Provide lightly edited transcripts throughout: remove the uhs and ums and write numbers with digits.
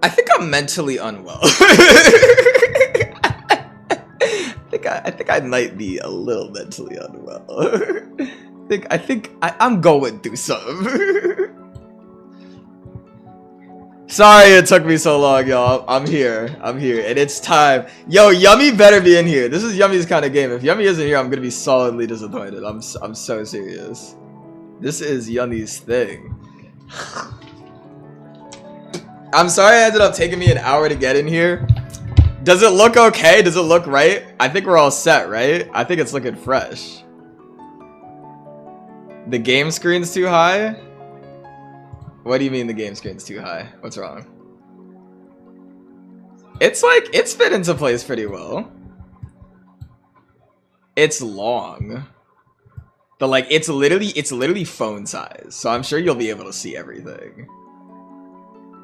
I think I'm mentally unwell. I think I might be a little mentally unwell. I think I'm going through something. Sorry it took me so long, y'all. I'm here, and it's time. Yo, Yummy better be in here. This is Yummy's kind of game. If Yummy isn't here, I'm gonna be solidly disappointed. I'm so serious. This is Yummy's thing. I'm sorry it ended up taking me an hour to get in here. Does it look okay? Does it look right? I think we're all set, right? I think it's looking fresh. The game screen's too high? What do you mean the game screen's too high? What's wrong? It's like, it's fit into place pretty well. It's long. But like, it's literally phone size. So I'm sure you'll be able to see everything.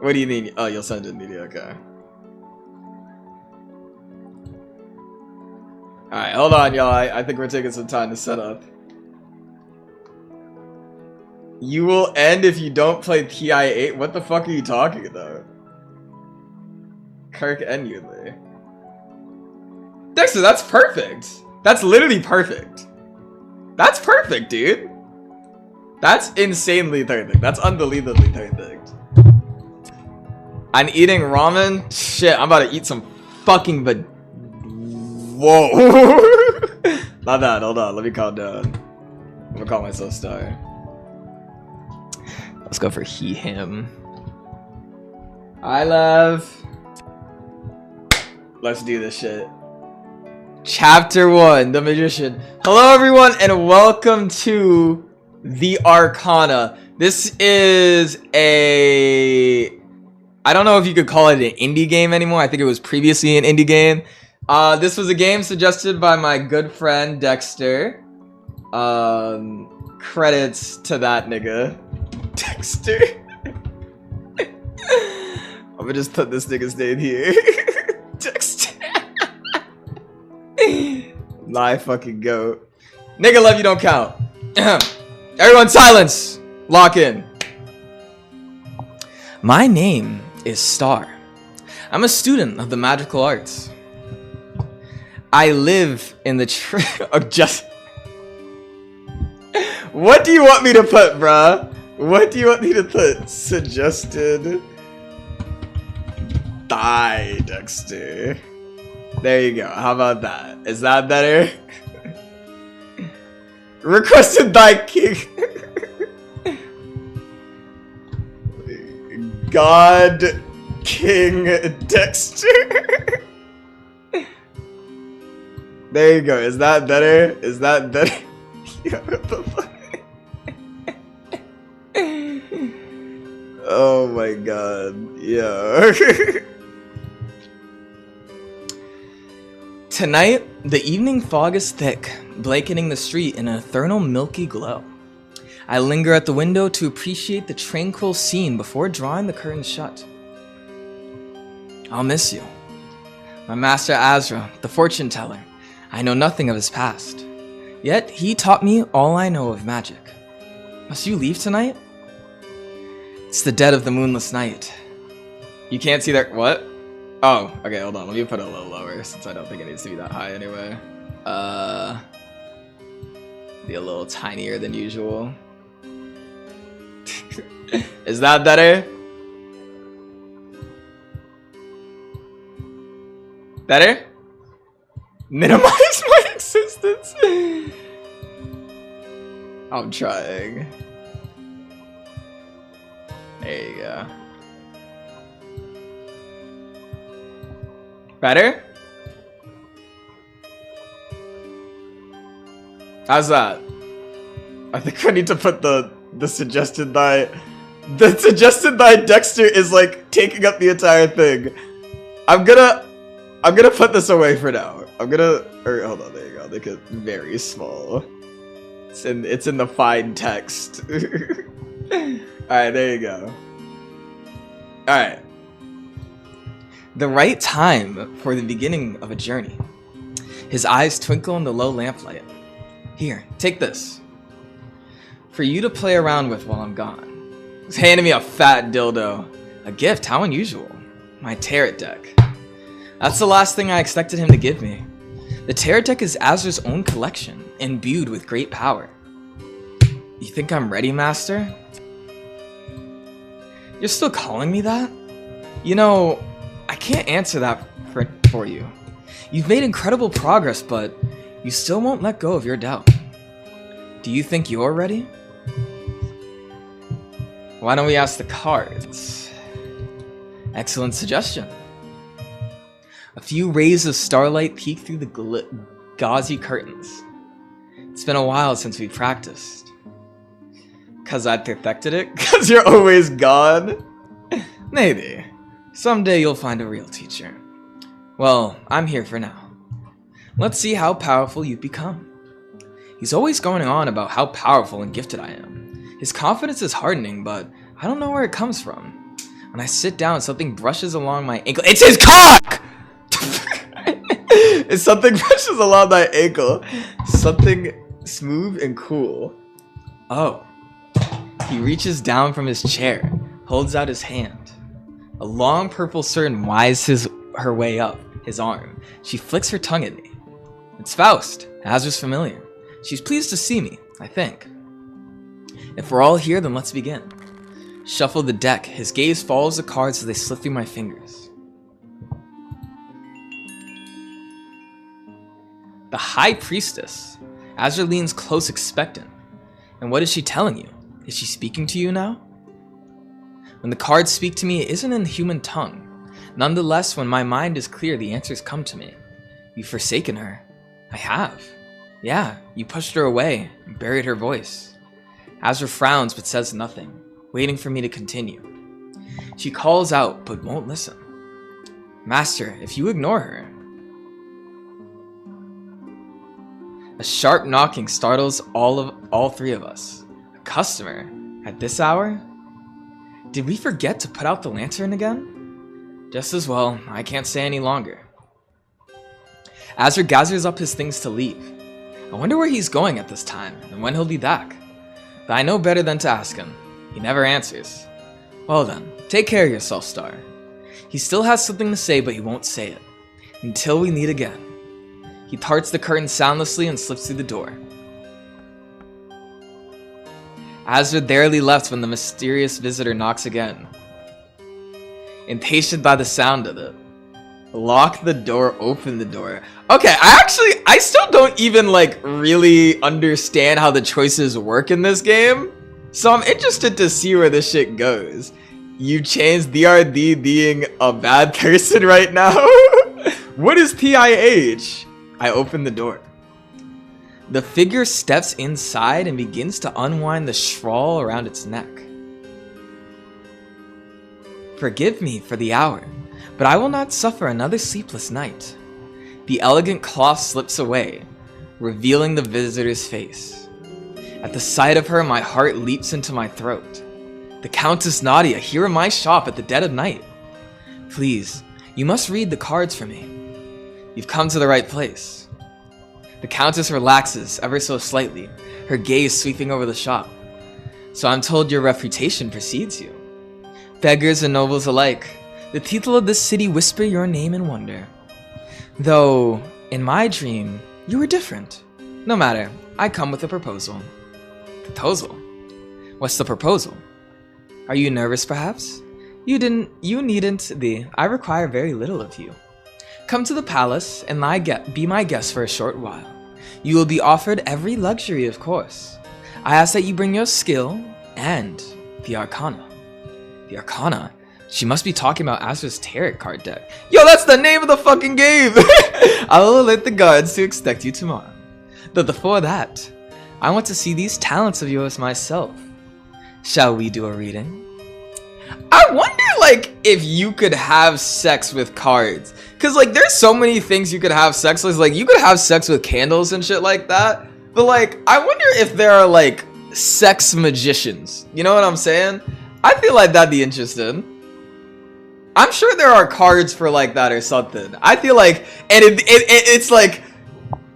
What do you mean? Oh, you'll send it media, okay. Alright, hold on, y'all. I think we're taking some time to set up. You will end if you don't play TI-8? What the fuck are you talking about? Kirk and Yudley. Dexter, that's perfect. That's literally perfect. That's perfect, dude. That's insanely perfect. That's unbelievably perfect. I'm eating ramen? Shit, I'm about to eat some fucking whoa. Not that, hold on, let me calm down. I'm gonna call myself Star. Let's go for he, him. I love. Let's do this shit. Chapter 1, The Magician. Hello everyone and welcome to the Arcana. This is a... I don't know if you could call it an indie game anymore. I think it was previously an indie game. This was a game suggested by my good friend Dexter. Credits to that nigga. Dexter. I'm gonna just put this nigga's name here. Dexter. My fucking goat. Nigga love you don't count. Everyone silence. Lock in. My name is Star. I'm a student of the magical arts. I live in the just. What do you want me to put, bruh? What do you want me to put? Suggested. Die, Dexter. There you go. How about that? Is that better? Requested thy king. God King Dexter. There you go. Is that better? Is that better? Oh my god. Yeah. Tonight, the evening fog is thick, blanketing the street in an ethereal milky glow. I linger at the window to appreciate the tranquil scene before drawing the curtains shut. I'll miss you. My master Azra, the fortune teller. I know nothing of his past. Yet, he taught me all I know of magic. Must you leave tonight? It's the dead of the moonless night. You can't see that. What? Oh, okay, hold on. Let me put it a little lower since I don't think it needs to be that high anyway. Be a little tinier than usual. Is that better? Better? Minimize my existence. I'm trying. There you go. Better? How's that? I think I need to put the suggested by... The suggested by Dexter is like taking up the entire thing. I'm gonna put this away for now. Hold on, there you go. Make it very small. It's in the fine text. Alright, there you go. Alright. The right time for the beginning of a journey. His eyes twinkle in the low lamplight. Here, take this. For you to play around with while I'm gone. He's handing me a fat dildo. A gift, how unusual. my tarot deck. That's the last thing I expected him to give me. The tarot deck is Azur's own collection, imbued with great power. You think I'm ready, Master? You're still calling me that? You know, I can't answer that for you. You've made incredible progress, but you still won't let go of your doubt. Do you think you're ready? Why don't we ask the cards? Excellent suggestion. A few rays of starlight peek through the gauzy curtains. It's been a while since we practiced. Cause I perfected it? Cause you're always gone? Maybe. Someday you'll find a real teacher. Well, I'm here for now. Let's see how powerful you've become. He's always going on about how powerful and gifted I am. His confidence is hardening, but I don't know where it comes from. When I sit down, something brushes along my ankle. It's his cock! If something brushes along my ankle, something smooth and cool. Oh. He reaches down from his chair, holds out his hand. A long purple serpent winds her way up his arm. She flicks her tongue at me. It's Faust, Azur's familiar. She's pleased to see me, I think. If we're all here, then let's begin. Shuffle the deck. His gaze follows the cards as they slip through my fingers. The High Priestess. Azur leans close, expectant. And what is she telling you? Is she speaking to you now? When the cards speak to me, it isn't in human tongue. Nonetheless, when my mind is clear, the answers come to me. You've forsaken her. I have. Yeah, you pushed her away and buried her voice. Azur frowns but says nothing, waiting for me to continue. She calls out but won't listen. Master, if you ignore her... A sharp knocking startles all three of us. A customer? At this hour? Did we forget to put out the lantern again? Just as well, I can't stay any longer. Azur gathers up his things to leave. I wonder where he's going at this time, and when he'll be back. But I know better than to ask him. He never answers. Well then, take care of yourself, Star. He still has something to say, but he won't say it. Until we meet again. He parts the curtain soundlessly and slips through the door. Azur barely left when the mysterious visitor knocks again. Impatient by the sound of it. Lock the door, open the door. Okay, I still don't even really understand how the choices work in this game. So I'm interested to see where this shit goes. You changed DRD being a bad person right now? What is PIH? I open the door. The figure steps inside and begins to unwind the shawl around its neck. Forgive me for the hour, but I will not suffer another sleepless night. The elegant cloth slips away, revealing the visitor's face. At the sight of her, my heart leaps into my throat. The Countess Nadia, here in my shop at the dead of night. Please, you must read the cards for me. You've come to the right place. The Countess relaxes ever so slightly, her gaze sweeping over the shop. So I'm told your reputation precedes you. Beggars and nobles alike, the people of this city whisper your name in wonder. Though, in my dream, you were different. No matter, I come with a proposal. Proposal? What's the proposal? Are you nervous, perhaps? You needn't be. I require very little of you. Come to the palace and be my guest for a short while. You will be offered every luxury, of course. I ask that you bring your skill and the Arcana. The Arcana? She must be talking about Azur's tarot card deck. Yo, that's the name of the fucking game! I will alert the guards to expect you tomorrow. But before that, I want to see these talents of yours myself. Shall we do a reading? I wonder, if you could have sex with cards. Because, there's so many things you could have sex with. You could have sex with candles and shit like that. But, I wonder if there are, sex magicians. You know what I'm saying? I feel like that'd be interesting. I'm sure there are cards for, that or something. I feel and it's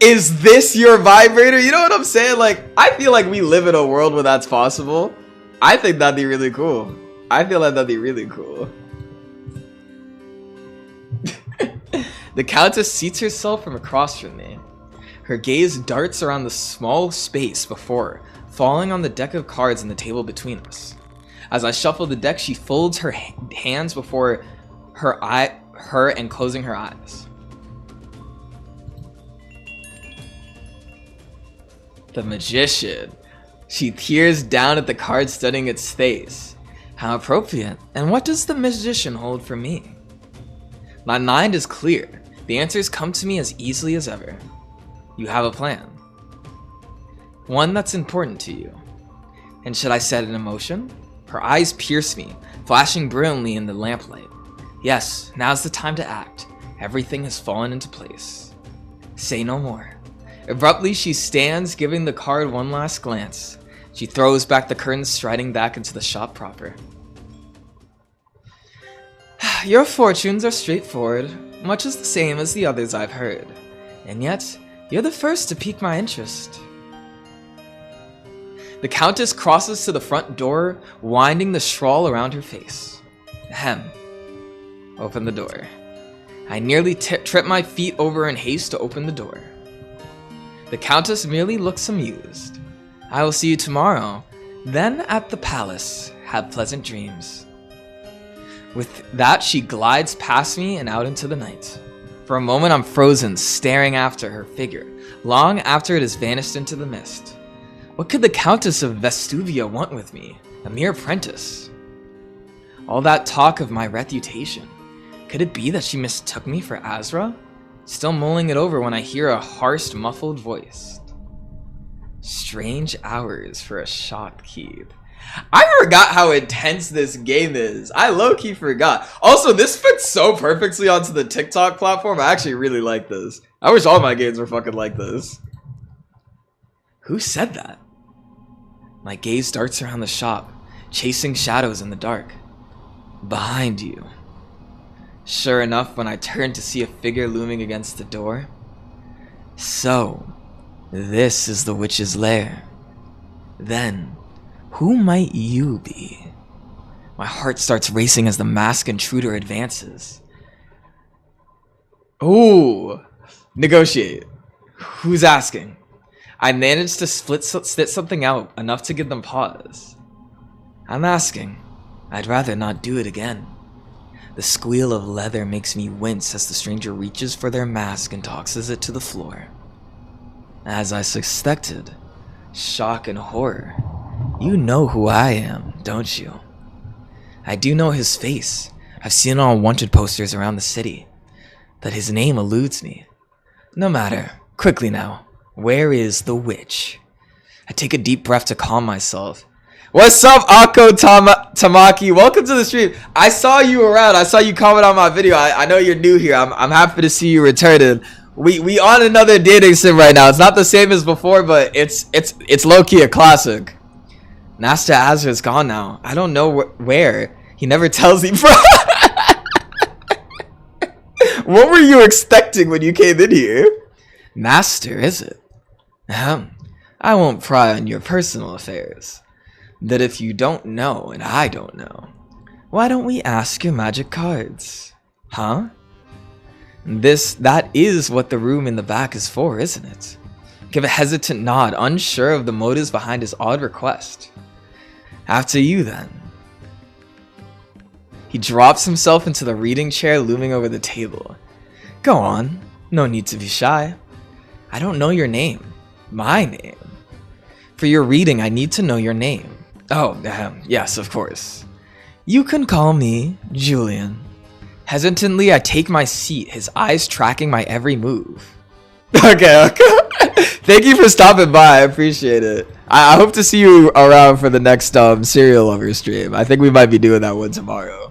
is this your vibrator? You know what I'm saying? I feel like we live in a world where that's possible. I think that'd be really cool. I feel like that'd be really cool. The Countess seats herself from across from me. Her gaze darts around the small space before her, falling on the deck of cards on the table between us. As I shuffle the deck, she folds her hands before her and closing her eyes. The Magician. She peers down at the card, studying its face. How appropriate. And what does the Magician hold for me? My mind is clear. The answers come to me as easily as ever. You have a plan. One that's important to you. And should I set it in motion? Her eyes pierce me, flashing brilliantly in the lamplight. Yes, now's the time to act. Everything has fallen into place. Say no more. Abruptly, she stands, giving the card one last glance. She throws back the curtains, striding back into the shop proper. Your fortunes are straightforward, much as the same as the others I've heard. And yet, you're the first to pique my interest. The Countess crosses to the front door, winding the shawl around her face. Ahem. Open the door. I nearly trip my feet over in haste to open the door. The Countess merely looks amused. I will see you tomorrow. Then at the palace, have pleasant dreams. With that, she glides past me and out into the night. For a moment, I'm frozen, staring after her figure, long after it has vanished into the mist. What could the Countess of Vestuvia want with me? A mere apprentice. All that talk of my reputation. Could it be that she mistook me for Azra? Still mulling it over when I hear a harsh, muffled voice. Strange hours for a shopkeep. I forgot how intense this game is. I low-key forgot. Also, this fits so perfectly onto the TikTok platform. I actually really like this. I wish all my games were fucking like this. Who said that? My gaze darts around the shop, chasing shadows in the dark. Behind you. Sure enough, when I turn to see a figure looming against the door. So, this is the witch's lair. Then, who might you be? My heart starts racing as the masked intruder advances. Ooh, negotiate. Who's asking? I managed to spit something out enough to give them pause. I'm asking. I'd rather not do it again. The squeal of leather makes me wince as the stranger reaches for their mask and tosses it to the floor. As I suspected, shock and horror. You know who I am, don't you? I do know his face. I've seen it on wanted posters around the city. But his name eludes me. No matter. Quickly now. Where is the witch? I take a deep breath to calm myself. What's up, Akko Tamaki? Welcome to the stream. I saw you around. I saw you comment on my video. I know you're new here. I'm happy to see you returning. We on another dating sim right now. It's not the same as before, but it's low-key a classic. Master Azra's gone now. I don't know where. He never tells me. What were you expecting when you came in here? Master, is it? I won't pry on your personal affairs. That if you don't know and I don't know, why don't we ask your magic cards? Huh? That is what the room in the back is for, isn't it? Give a hesitant nod, unsure of the motives behind his odd request. After you, then. He drops himself into the reading chair looming over the table. Go on. No need to be shy. I don't know your name. My name. For your reading, I need to know your name. Oh, yes, of course. You can call me Julian. Hesitantly, I take my seat, his eyes tracking my every move. Okay. Thank you for stopping by. I appreciate it. I hope to see you around for the next Serial Lover stream. I think we might be doing that one tomorrow.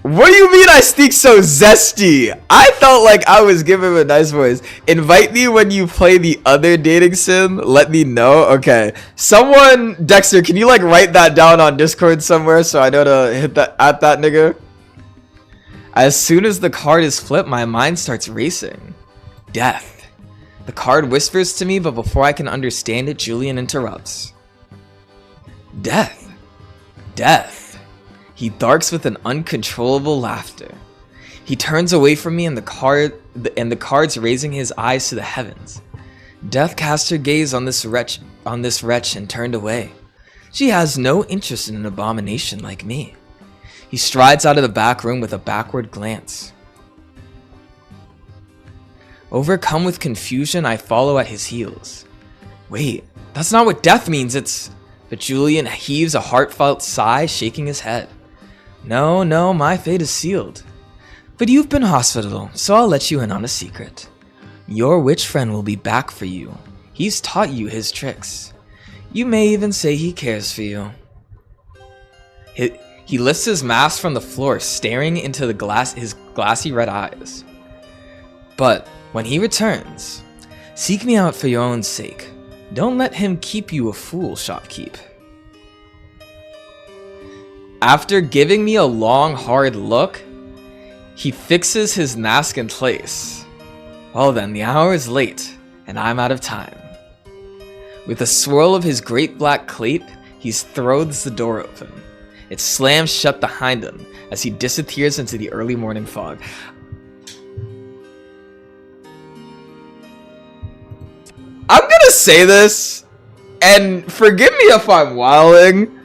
What do you mean I speak so zesty? I felt like I was giving him a nice voice. Invite me when you play the other dating sim. Let me know. Okay. Someone, Dexter, can you like write that down on Discord somewhere so I know to hit that at that nigga? As soon as the card is flipped, my mind starts racing. Death. The card whispers to me, but before I can understand it, Julian interrupts. Death. Death. He barks with an uncontrollable laughter. He turns away from me and the cards raising his eyes to the heavens. Death cast her gaze on this wretch and turned away. She has no interest in an abomination like me. He strides out of the back room with a backward glance. Overcome with confusion, I follow at his heels. Wait, that's not what death means, But Julian heaves a heartfelt sigh, shaking his head. No, my fate is sealed. But you've been hospitable, so I'll let you in on a secret. Your witch friend will be back for you. He's taught you his tricks. You may even say he cares for you. He lifts his mask from the floor, staring into his glassy red eyes. But when he returns, seek me out for your own sake. Don't let him keep you a fool, shopkeep. After giving me a long, hard look, he fixes his mask in place. Well then, the hour is late, and I'm out of time. With a swirl of his great black cape, he throws the door open. It slams shut behind him as he disappears into the early morning fog. I'm gonna say this, and forgive me if I'm wilding,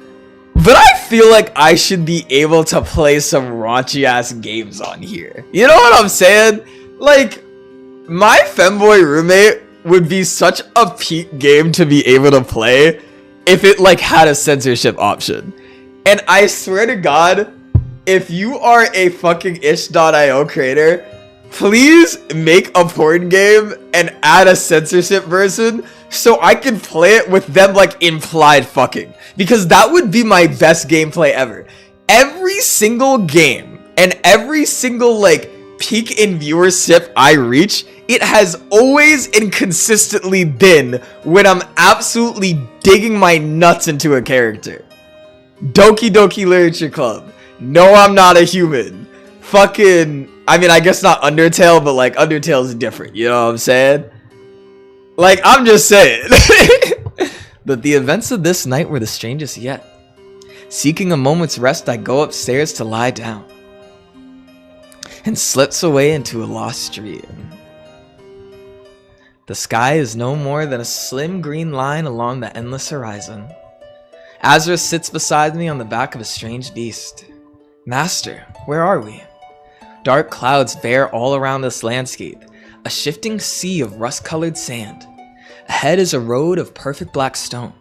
but I feel like I should be able to play some raunchy ass games on here. You know what I'm saying? Like, my femboy roommate would be such a peak game to be able to play if it like had a censorship option. And I swear to God, if you are a fucking ish.io creator, please make a porn game and add a censorship version so I can play it with them like implied fucking. Because that would be my best gameplay ever. Every single game and every single like peak in viewership I reach, it has always and consistently been when I'm absolutely digging my nuts into a character. Doki Doki Literature Club. No, I'm not a human. Fucking, I mean, I guess not Undertale, but like Undertale's different, you know what I'm saying? Like, I'm just saying. But the events of this night were the strangest yet. Seeking a moment's rest, I go upstairs to lie down and slips away into a lost dream. The sky is no more than a slim green line along the endless horizon. Azra sits beside me on the back of a strange beast. Master, where are we? Dark clouds bear all around this landscape, a shifting sea of rust-colored sand. Ahead is a road of perfect black stone.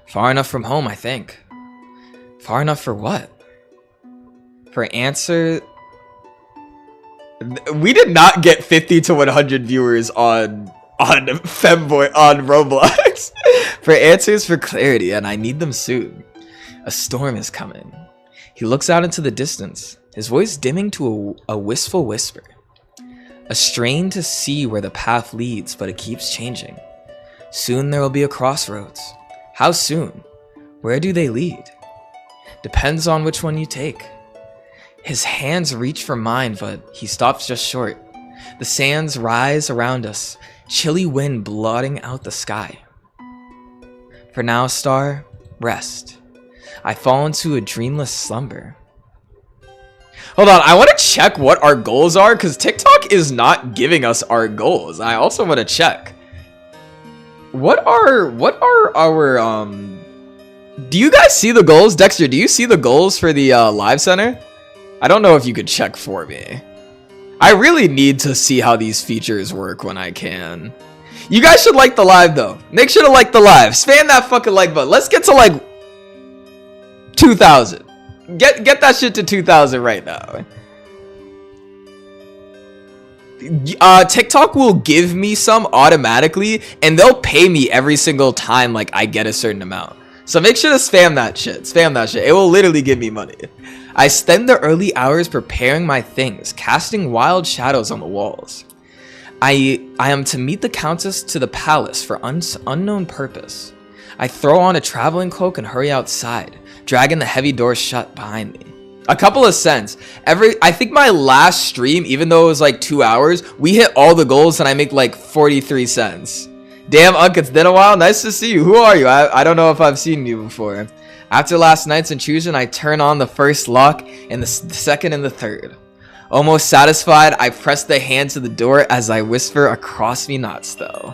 Far enough from home, I think. Far enough for what? For answer... We did not get 50 to 100 viewers on Femboy on Roblox. For answers for clarity, and I need them soon. A storm is coming. He looks out into the distance, his voice dimming to a wistful whisper. A strain to see where the path leads, but it keeps changing. Soon there will be a crossroads. How soon? Where do they lead? Depends on which one you take. His hands reach for mine, but he stops just short. The sands rise around us, chilly wind blotting out the sky. For now, star, rest. I fall into a dreamless slumber. Hold on, I want to check what our goals are, because TikTok is not giving us our goals. I also want to check. What are our, do you guys see the goals? Dexter, do you see the goals for the live center? I don't know if you could check for me. I really need to see how these features work when I can. You guys should like the live though. Make sure to like the live. Spam that fucking like button. Let's get to like 2,000. Get that shit to 2,000 right now. TikTok will give me some automatically, and they'll pay me every single time like I get a certain amount. So make sure to spam that shit. Spam that shit. It will literally give me money. I spend the early hours preparing my things, casting wild shadows on the walls. I am to meet the Countess to the palace for unknown purpose. I throw on a traveling cloak and hurry outside, dragging the heavy doors shut behind me. A couple of cents. I think my last stream, even though it was like 2 hours, we hit all the goals and I make like 43 cents. Damn, Unk, it's been a while. Nice to see you. Who are you? I don't know if I've seen you before. After last night's intrusion, I turn on the first lock and the second and the third. Almost satisfied, I press the hand to the door as I whisper across me not though.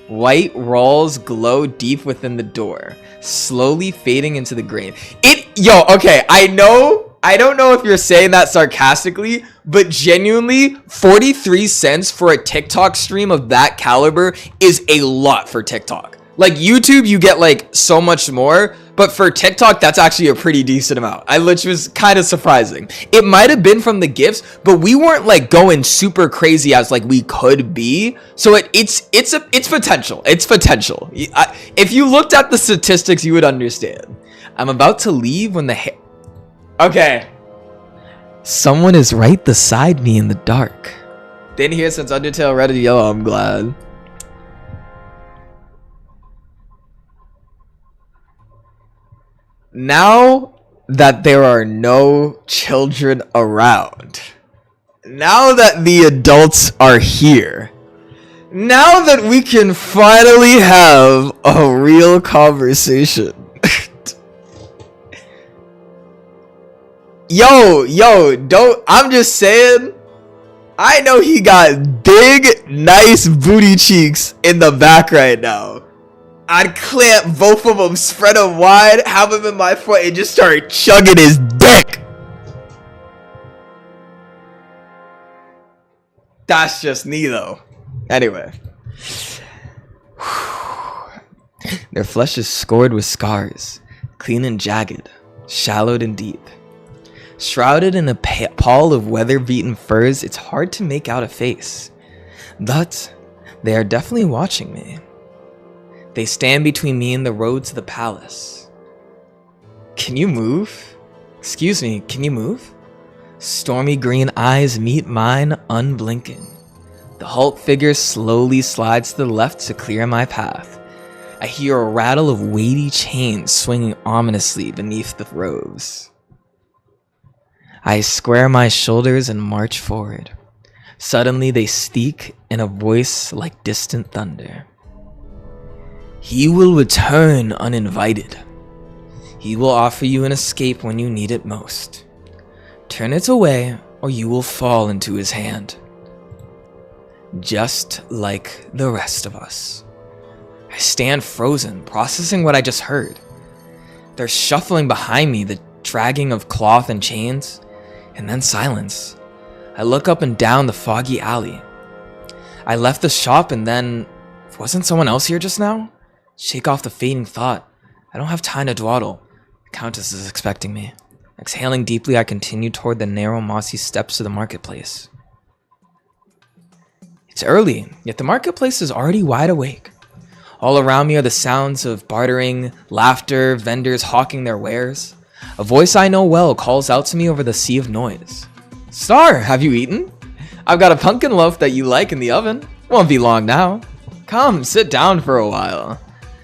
White rolls glow deep within the door, slowly fading into the grain. Okay, I don't know if you're saying that sarcastically, but genuinely, 43 cents for a TikTok stream of that caliber is a lot for TikTok. Like YouTube, you get like so much more, but for TikTok, that's actually a pretty decent amount. Which was kind of surprising. It might have been from the gifts, but we weren't like going super crazy as like we could be. So it's potential. It's potential. If you looked at the statistics, you would understand. I'm about to leave when okay. Someone is right beside me in the dark. Didn't hear since Undertale Red and Yellow. I'm glad. Now that there are no children around, now that the adults are here, now that we can finally have a real conversation. I'm just saying, I know he got big, nice booty cheeks in the back right now. I'd clamp both of them, spread them wide, have him in my front, and just start chugging his dick. That's just me, though. Anyway. Their flesh is scored with scars, clean and jagged, shallowed and deep. Shrouded in a pall of weather-beaten furs, it's hard to make out a face. But they are definitely watching me. They stand between me and the road to the palace. Can you move? Excuse me, can you move? Stormy green eyes meet mine, unblinking. The Hulk figure slowly slides to the left to clear my path. I hear a rattle of weighty chains swinging ominously beneath the robes. I square my shoulders and march forward. Suddenly they speak in a voice like distant thunder. He will return uninvited. He will offer you an escape when you need it most. Turn it away or you will fall into his hand. Just like the rest of us. I stand frozen, processing what I just heard. There's shuffling behind me, the dragging of cloth and chains, and then silence. I look up and down the foggy alley. I left the shop and then... Wasn't someone else here just now? Shake off the fading thought. I don't have time to dawdle. The Countess is expecting me. Exhaling deeply, I continue toward the narrow, mossy steps to the marketplace. It's early, yet the marketplace is already wide awake. All around me are the sounds of bartering, laughter, vendors hawking their wares. A voice I know well calls out to me over the sea of noise. Star, have you eaten? I've got a pumpkin loaf that you like in the oven. Won't be long now. Come, sit down for a while.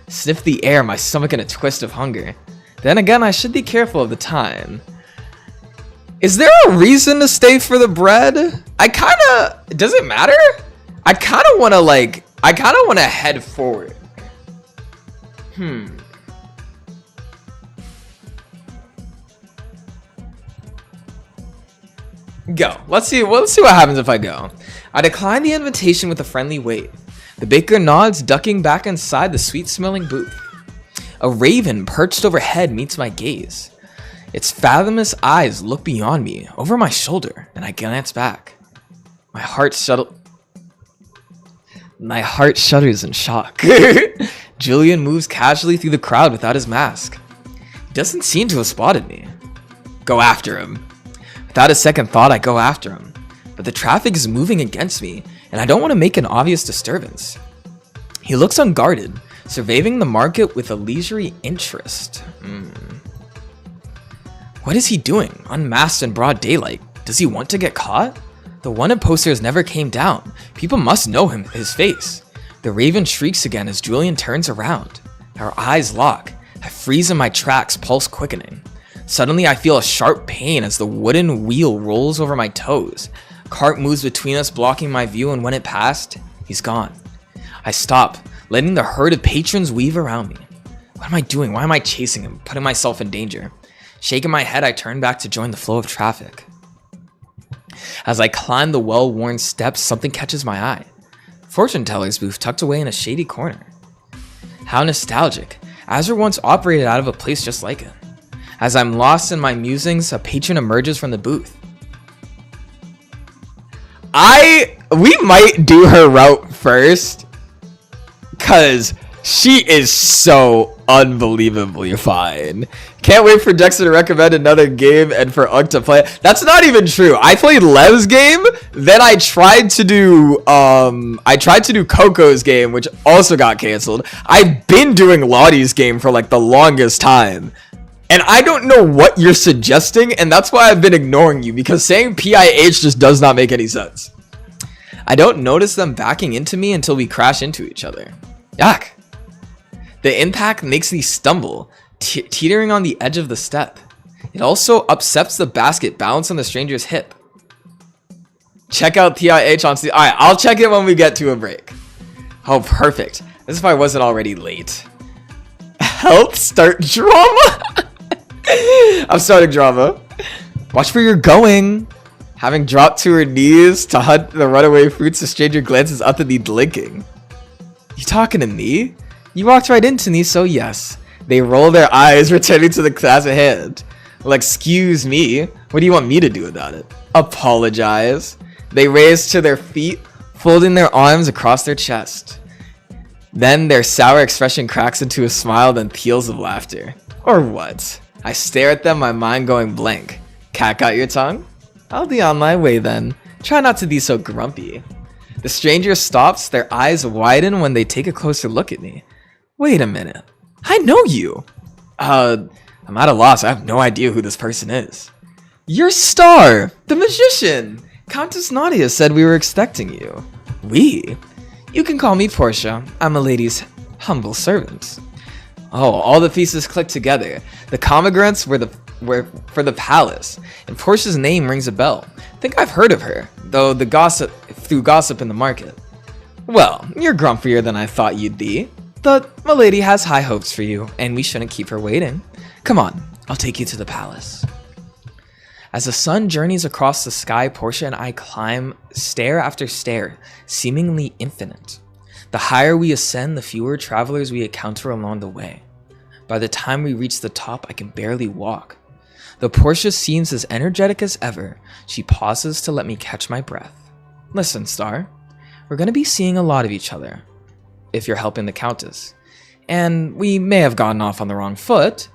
Sniff the air, my stomach in a twist of hunger. Then again, I should be careful of the time. Is there a reason to stay for the bread? Does it matter? I kinda wanna head forward. Go. Let's see what happens if I go. I decline the invitation with a friendly wave. The baker nods, ducking back inside the sweet-smelling booth. A raven perched overhead meets my gaze. Its fathomless eyes look beyond me, over my shoulder, and I glance back. My heart shudders in shock. Julian moves casually through the crowd without his mask. He doesn't seem to have spotted me. Go after him. Without a second thought, I go after him. But the traffic is moving against me, and I don't want to make an obvious disturbance. He looks unguarded, surveying the market with a leisurely interest. What is he doing, unmasked in broad daylight? Does he want to get caught? The wanted posters never came down. People must know his face. The raven shrieks again as Julian turns around. Our eyes lock. I freeze in my tracks, pulse quickening. Suddenly, I feel a sharp pain as the wooden wheel rolls over my toes. Cart moves between us, blocking my view, and when it passed, he's gone. I stop, letting the herd of patrons weave around me. What am I doing? Why am I chasing him, putting myself in danger? Shaking my head, I turn back to join the flow of traffic. As I climb the well-worn steps, something catches my eye. Fortune teller's booth tucked away in a shady corner. How nostalgic. Azure once operated out of a place just like it. As I'm lost in my musings, a patron emerges from the booth. We might do her route first, cause she is so unbelievably fine. Can't wait for Dexter to recommend another game and for Ugg to play. That's not even true. I played Lev's game, then I tried to do Coco's game, which also got canceled. I've been doing Lottie's game for like the longest time. And I don't know what you're suggesting, and that's why I've been ignoring you, because saying PIH just does not make any sense. I don't notice them backing into me until we crash into each other. Yuck. The impact makes me stumble, teetering on the edge of the step. It also upsets the basket balanced on the stranger's hip. Check out PIH on Steam. Alright, I'll check it when we get to a break. Oh, perfect. This if I wasn't already late. Help start drama? I'm starting drama. Watch where you're going. Having dropped to her knees to hunt the runaway fruits, the stranger glances up at me blinking. You talking to me? You walked right into me, so yes. They roll their eyes, returning to the class at hand. Well, excuse me. What do you want me to do about it? Apologize. They raise to their feet, folding their arms across their chest. Then their sour expression cracks into a smile, then peals of laughter. Or what? I stare at them, my mind going blank. Cat got your tongue? I'll be on my way then. Try not to be so grumpy. The stranger stops, their eyes widen when they take a closer look at me. Wait a minute. I know you. I'm at a loss. I have no idea who this person is. You're Star, the magician. Countess Nadia said we were expecting you. We? You can call me Portia. I'm a lady's humble servant. Oh, all the pieces click together. The commogrants were for the palace, and Portia's name rings a bell. Think I've heard of her, though through gossip in the market. Well, you're grumpier than I thought you'd be, but milady has high hopes for you, and we shouldn't keep her waiting. Come on, I'll take you to the palace. As the sun journeys across the sky, Portia and I climb stair after stair, seemingly infinite. The higher we ascend, the fewer travelers we encounter along the way. By the time we reach the top, I can barely walk. Though Portia seems as energetic as ever, she pauses to let me catch my breath. Listen, Star, we're going to be seeing a lot of each other, if you're helping the Countess. And we may have gotten off on the wrong foot.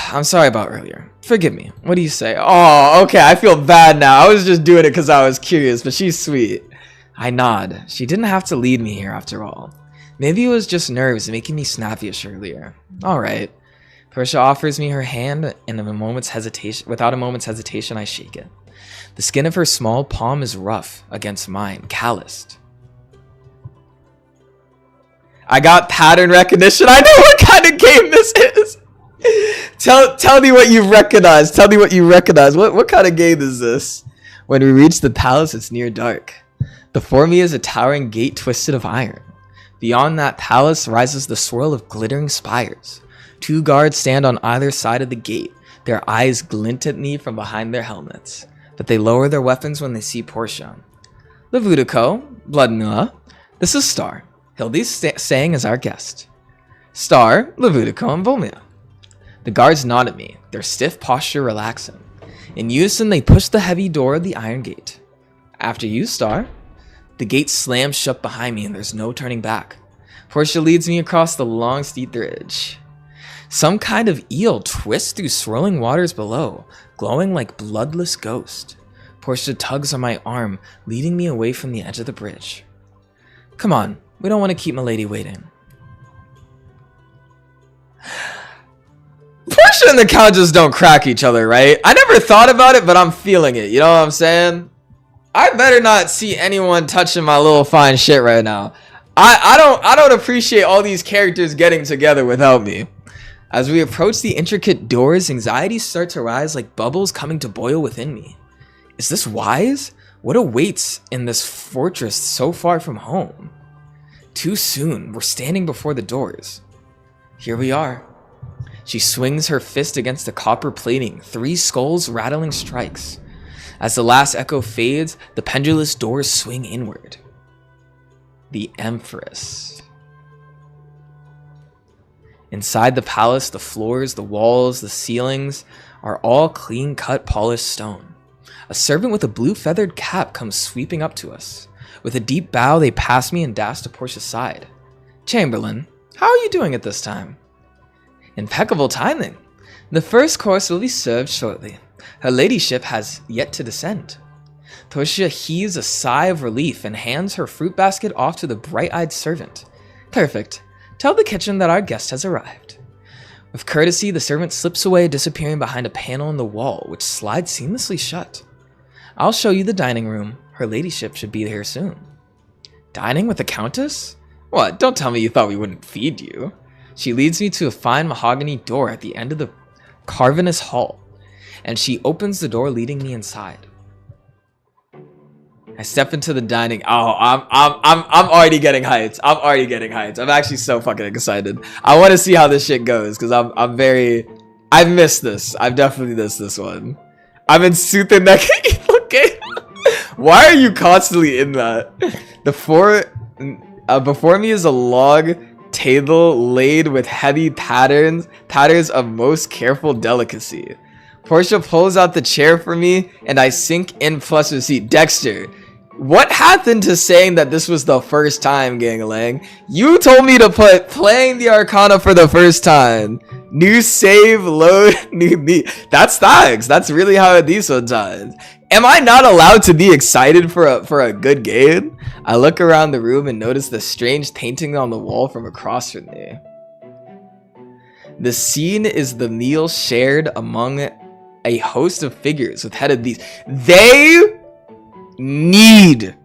I'm sorry about earlier. Forgive me. What do you say? Oh, okay, I feel bad now. I was just doing it because I was curious, but she's sweet. I nod. She didn't have to lead me here after all. Maybe it was just nerves making me snappish earlier. Alright. Portia offers me her hand, and without a moment's hesitation, I shake it. The skin of her small palm is rough against mine, calloused. I got pattern recognition. I know what kind of game this is. Tell me what you recognize. Tell me what you recognize. What kind of game is this? When we reach the palace, it's near dark. Before me is a towering gate twisted of iron. Beyond that palace rises the swirl of glittering spires. 2 guards stand on either side of the gate. Their eyes glint at me from behind their helmets, but they lower their weapons when they see Portia. Levudico, Bloodnilla, this is Star. He'll be staying as our guest. Star, Levudico, and Volmia. The guards nod at me, their stiff posture relaxing. In unison, they push the heavy door of the iron gate. After you, Star. The gate slams shut behind me and there's no turning back. Portia leads me across the long steep bridge. Some kind of eel twists through swirling waters below, glowing like bloodless ghost. Portia tugs on my arm, leading me away from the edge of the bridge. Come on, we don't want to keep milady waiting. Portia and the Count just don't crack each other, right? I never thought about it, but I'm feeling it, you know what I'm saying? I better not see anyone touching my little fine shit right now. I don't appreciate all these characters getting together without me. As we approach the intricate doors, anxiety starts to rise like bubbles coming to boil within me. Is this wise? What awaits in this fortress so far from home? Too soon, we're standing before the doors. Here we are. She swings her fist against the copper plating, 3 skulls rattling strikes. As the last echo fades, the pendulous doors swing inward. The Empress. Inside the palace, the floors, the walls, the ceilings are all clean-cut, polished stone. A servant with a blue feathered cap comes sweeping up to us. With a deep bow, they pass me and dash to Portia's side. Chamberlain, how are you doing at this time? Impeccable timing. The first course will be served shortly. Her ladyship has yet to descend. Portia heaves a sigh of relief and hands her fruit basket off to the bright-eyed servant. Perfect. Tell the kitchen that our guest has arrived. With courtesy, the servant slips away, disappearing behind a panel in the wall, which slides seamlessly shut. I'll show you the dining room. Her ladyship should be here soon. Dining with the countess? What, don't tell me you thought we wouldn't feed you. She leads me to a fine mahogany door at the end of the carved hall, and she opens the door, leading me inside. I step into the dining. Oh, I'm already getting hyped. I'm actually so fucking excited. I want to see how this shit goes because I've missed this. I've definitely missed this one. I'm in Sutheneki. Okay. Why are you constantly in that? Before me is a log table laid with heavy patterns of most careful delicacy. Portia pulls out the chair for me, and I sink in plus a seat. Dexter, what happened to saying that this was the first time, Gang-a-lang? You told me to put playing the Arcana for the first time. New save, load, new me. That's thanks. That's really how it is sometimes. Am I not allowed to be excited for a good game? I look around the room and notice the strange painting on the wall from across from me. The scene is the meal shared among a host of figures with head of these. They need,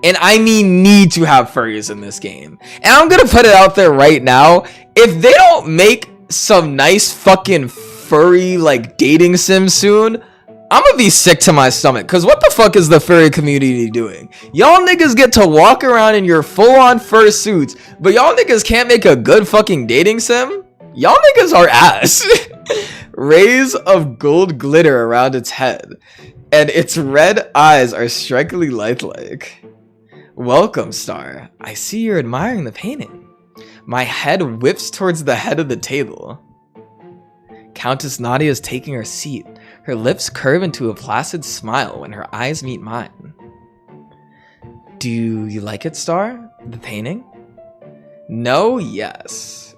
and I mean need, to have furries in this game. And I'm gonna put it out there right now. If they don't make some nice fucking furry like dating sim soon, I'm gonna be sick to my stomach. Cause what the fuck is the furry community doing? Y'all niggas get to walk around in your full-on fur suits, but y'all niggas can't make a good fucking dating sim? Y'all niggas are ass. Rays of gold glitter around its head, and its red eyes are strikingly lifelike. Welcome, Star. I see you're admiring the painting. My head whips towards the head of the table. Countess Nadia is taking her seat. Her lips curve into a placid smile when her eyes meet mine. Do you like it, Star? The painting? No, yes.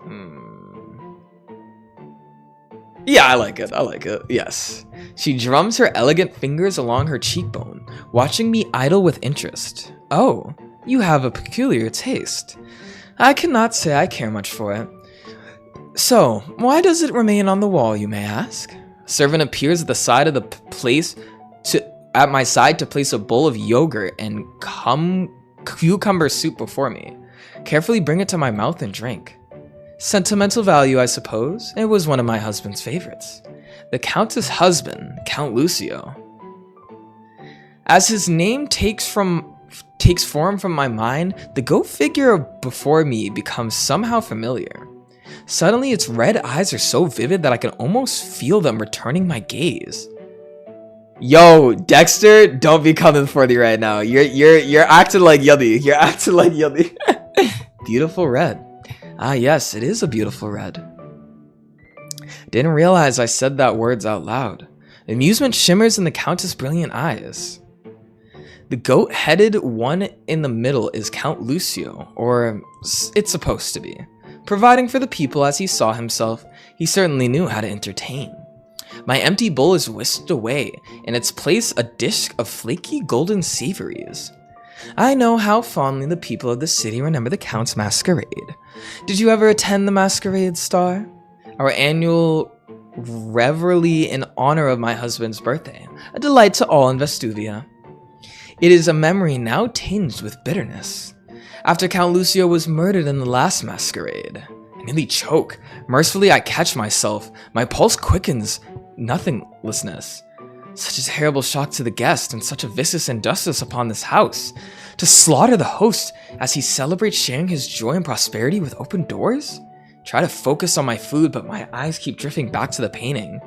Yeah, I like it, yes. She drums her elegant fingers along her cheekbone, watching me idle with interest. Oh, you have a peculiar taste. I cannot say I care much for it. So, why does it remain on the wall, you may ask? A servant appears at the side of the place at my side to place a bowl of yogurt and cucumber soup before me. Carefully bring it to my mouth and drink. Sentimental value, I suppose. It was one of my husband's favorites. The Countess' husband, Count Lucio. As his name takes form from my mind, the goat figure before me becomes somehow familiar. Suddenly, its red eyes are so vivid that I can almost feel them returning my gaze. Yo, Dexter, don't be coming for me right now. You're acting like Yummy. You're acting like Yummy. Beautiful red. Ah, yes, it is a beautiful red. Didn't realize I said that words out loud. Amusement shimmers in the Countess' brilliant eyes. The goat-headed one in the middle is Count Lucio, or it's supposed to be. Providing for the people as he saw himself, he certainly knew how to entertain. My empty bowl is whisked away, in its place a dish of flaky golden savories. I know how fondly the people of the city remember the Count's masquerade. Did you ever attend the masquerade, Star? Our annual revelry in honor of my husband's birthday, a delight to all in Vestuvia. It is a memory now tinged with bitterness. After Count Lucio was murdered in the last masquerade, I nearly choke. Mercifully, I catch myself. My pulse quickens. Nothinglessness. Such a terrible shock to the guest, and such a vicious injustice upon this house. To slaughter the host as he celebrates sharing his joy and prosperity with open doors? Try to focus on my food, but my eyes keep drifting back to the painting.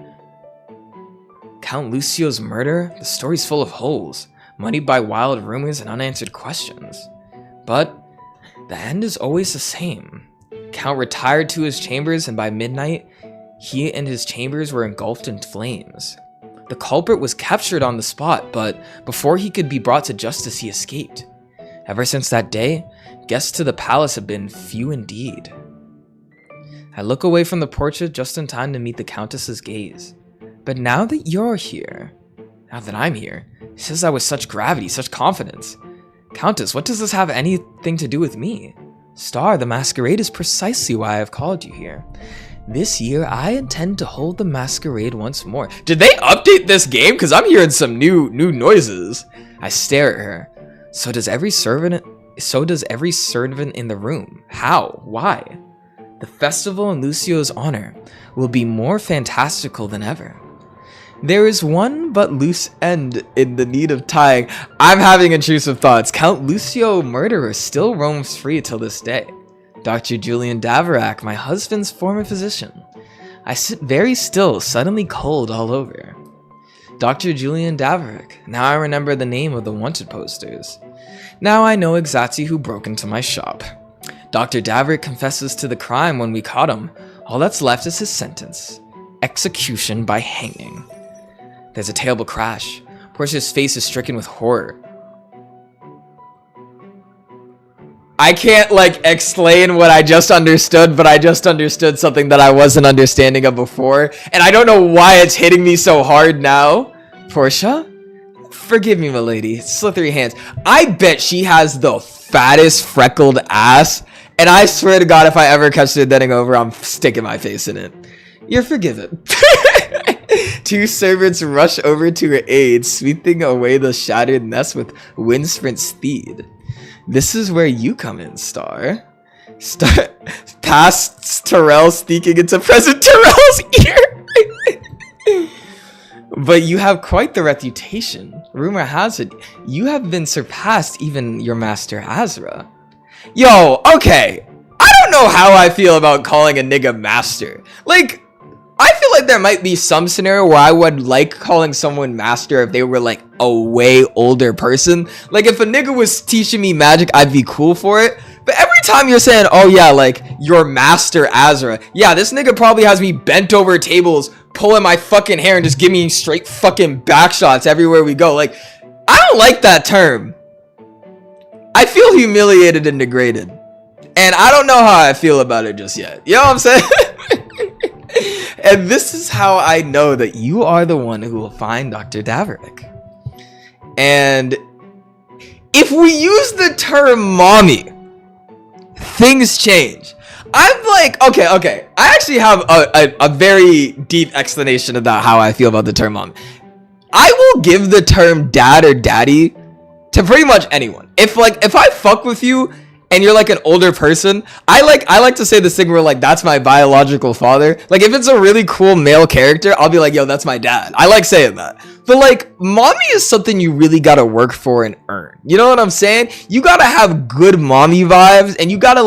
Count Lucio's murder, the story's full of holes, muddied by wild rumors and unanswered questions. But the end is always the same. Count retired to his chambers, and by midnight, he and his chambers were engulfed in flames. The culprit was captured on the spot, but before he could be brought to justice, he escaped. Ever since that day, guests to the palace have been few indeed. I look away from the portrait just in time to meet the Countess's gaze. But now that you're here, now that I'm here, he says that with such gravity, such confidence. Countess, what does this have anything to do with me? Star, the masquerade is precisely why I've called you here. This year, I intend to hold the masquerade once more. Did they update this game? Because I'm hearing some new noises. I stare at her. So does every servant in the room. How? Why? The festival in Lucio's honor will be more fantastical than ever. There is one but loose end in the need of tying. I'm having intrusive thoughts. Count Lucio murderer still roams free till this day. Dr. Julian Daverac, my husband's former physician. I sit very still, suddenly cold all over. Dr. Julian Daverac. Now I remember the name of the wanted posters. Now I know exactly who broke into my shop. Dr. Daverac confesses to the crime when we caught him. All that's left is his sentence. Execution by hanging. There's a terrible crash. Portia's face is stricken with horror. I can't, explain what I just understood, but I just understood something that I wasn't understanding of before. And I don't know why it's hitting me so hard now. Portia? Forgive me, milady. Slithery hands. I bet she has the fattest freckled ass. And I swear to God, if I ever catch her bending over, I'm sticking my face in it. You're forgiven. Two servants rush over to her aid, sweeping away the shattered nest with windsprint speed. This is where you come in, Star. Past Terrell sneaking into present Terrell's ear. But you have quite the reputation. Rumor has it, you have been surpassed even your master Azra. Yo, okay. I don't know how I feel about calling a nigga master. I feel like there might be some scenario where I would like calling someone master if they were a way older person. If a nigga was teaching me magic, I'd be cool for it. But every time you're saying, oh yeah, your master Azra. Yeah, this nigga probably has me bent over tables, pulling my fucking hair and just giving me straight fucking back shots everywhere we go. I don't like that term. I feel humiliated and degraded. And I don't know how I feel about it just yet. You know what I'm saying? And this is how I know that you are the one who will find Dr. Daverac. And if we use the term mommy, things change. I'm okay. I actually have a very deep explanation about how I feel about the term mom. I will give the term dad or daddy to pretty much anyone. If I fuck with you and you're an older person, I like to say this thing where that's my biological father. If it's a really cool male character, I'll be yo, that's my dad. I like saying that. But mommy is something you really gotta work for and earn. You know what I'm saying? You gotta have good mommy vibes, and you gotta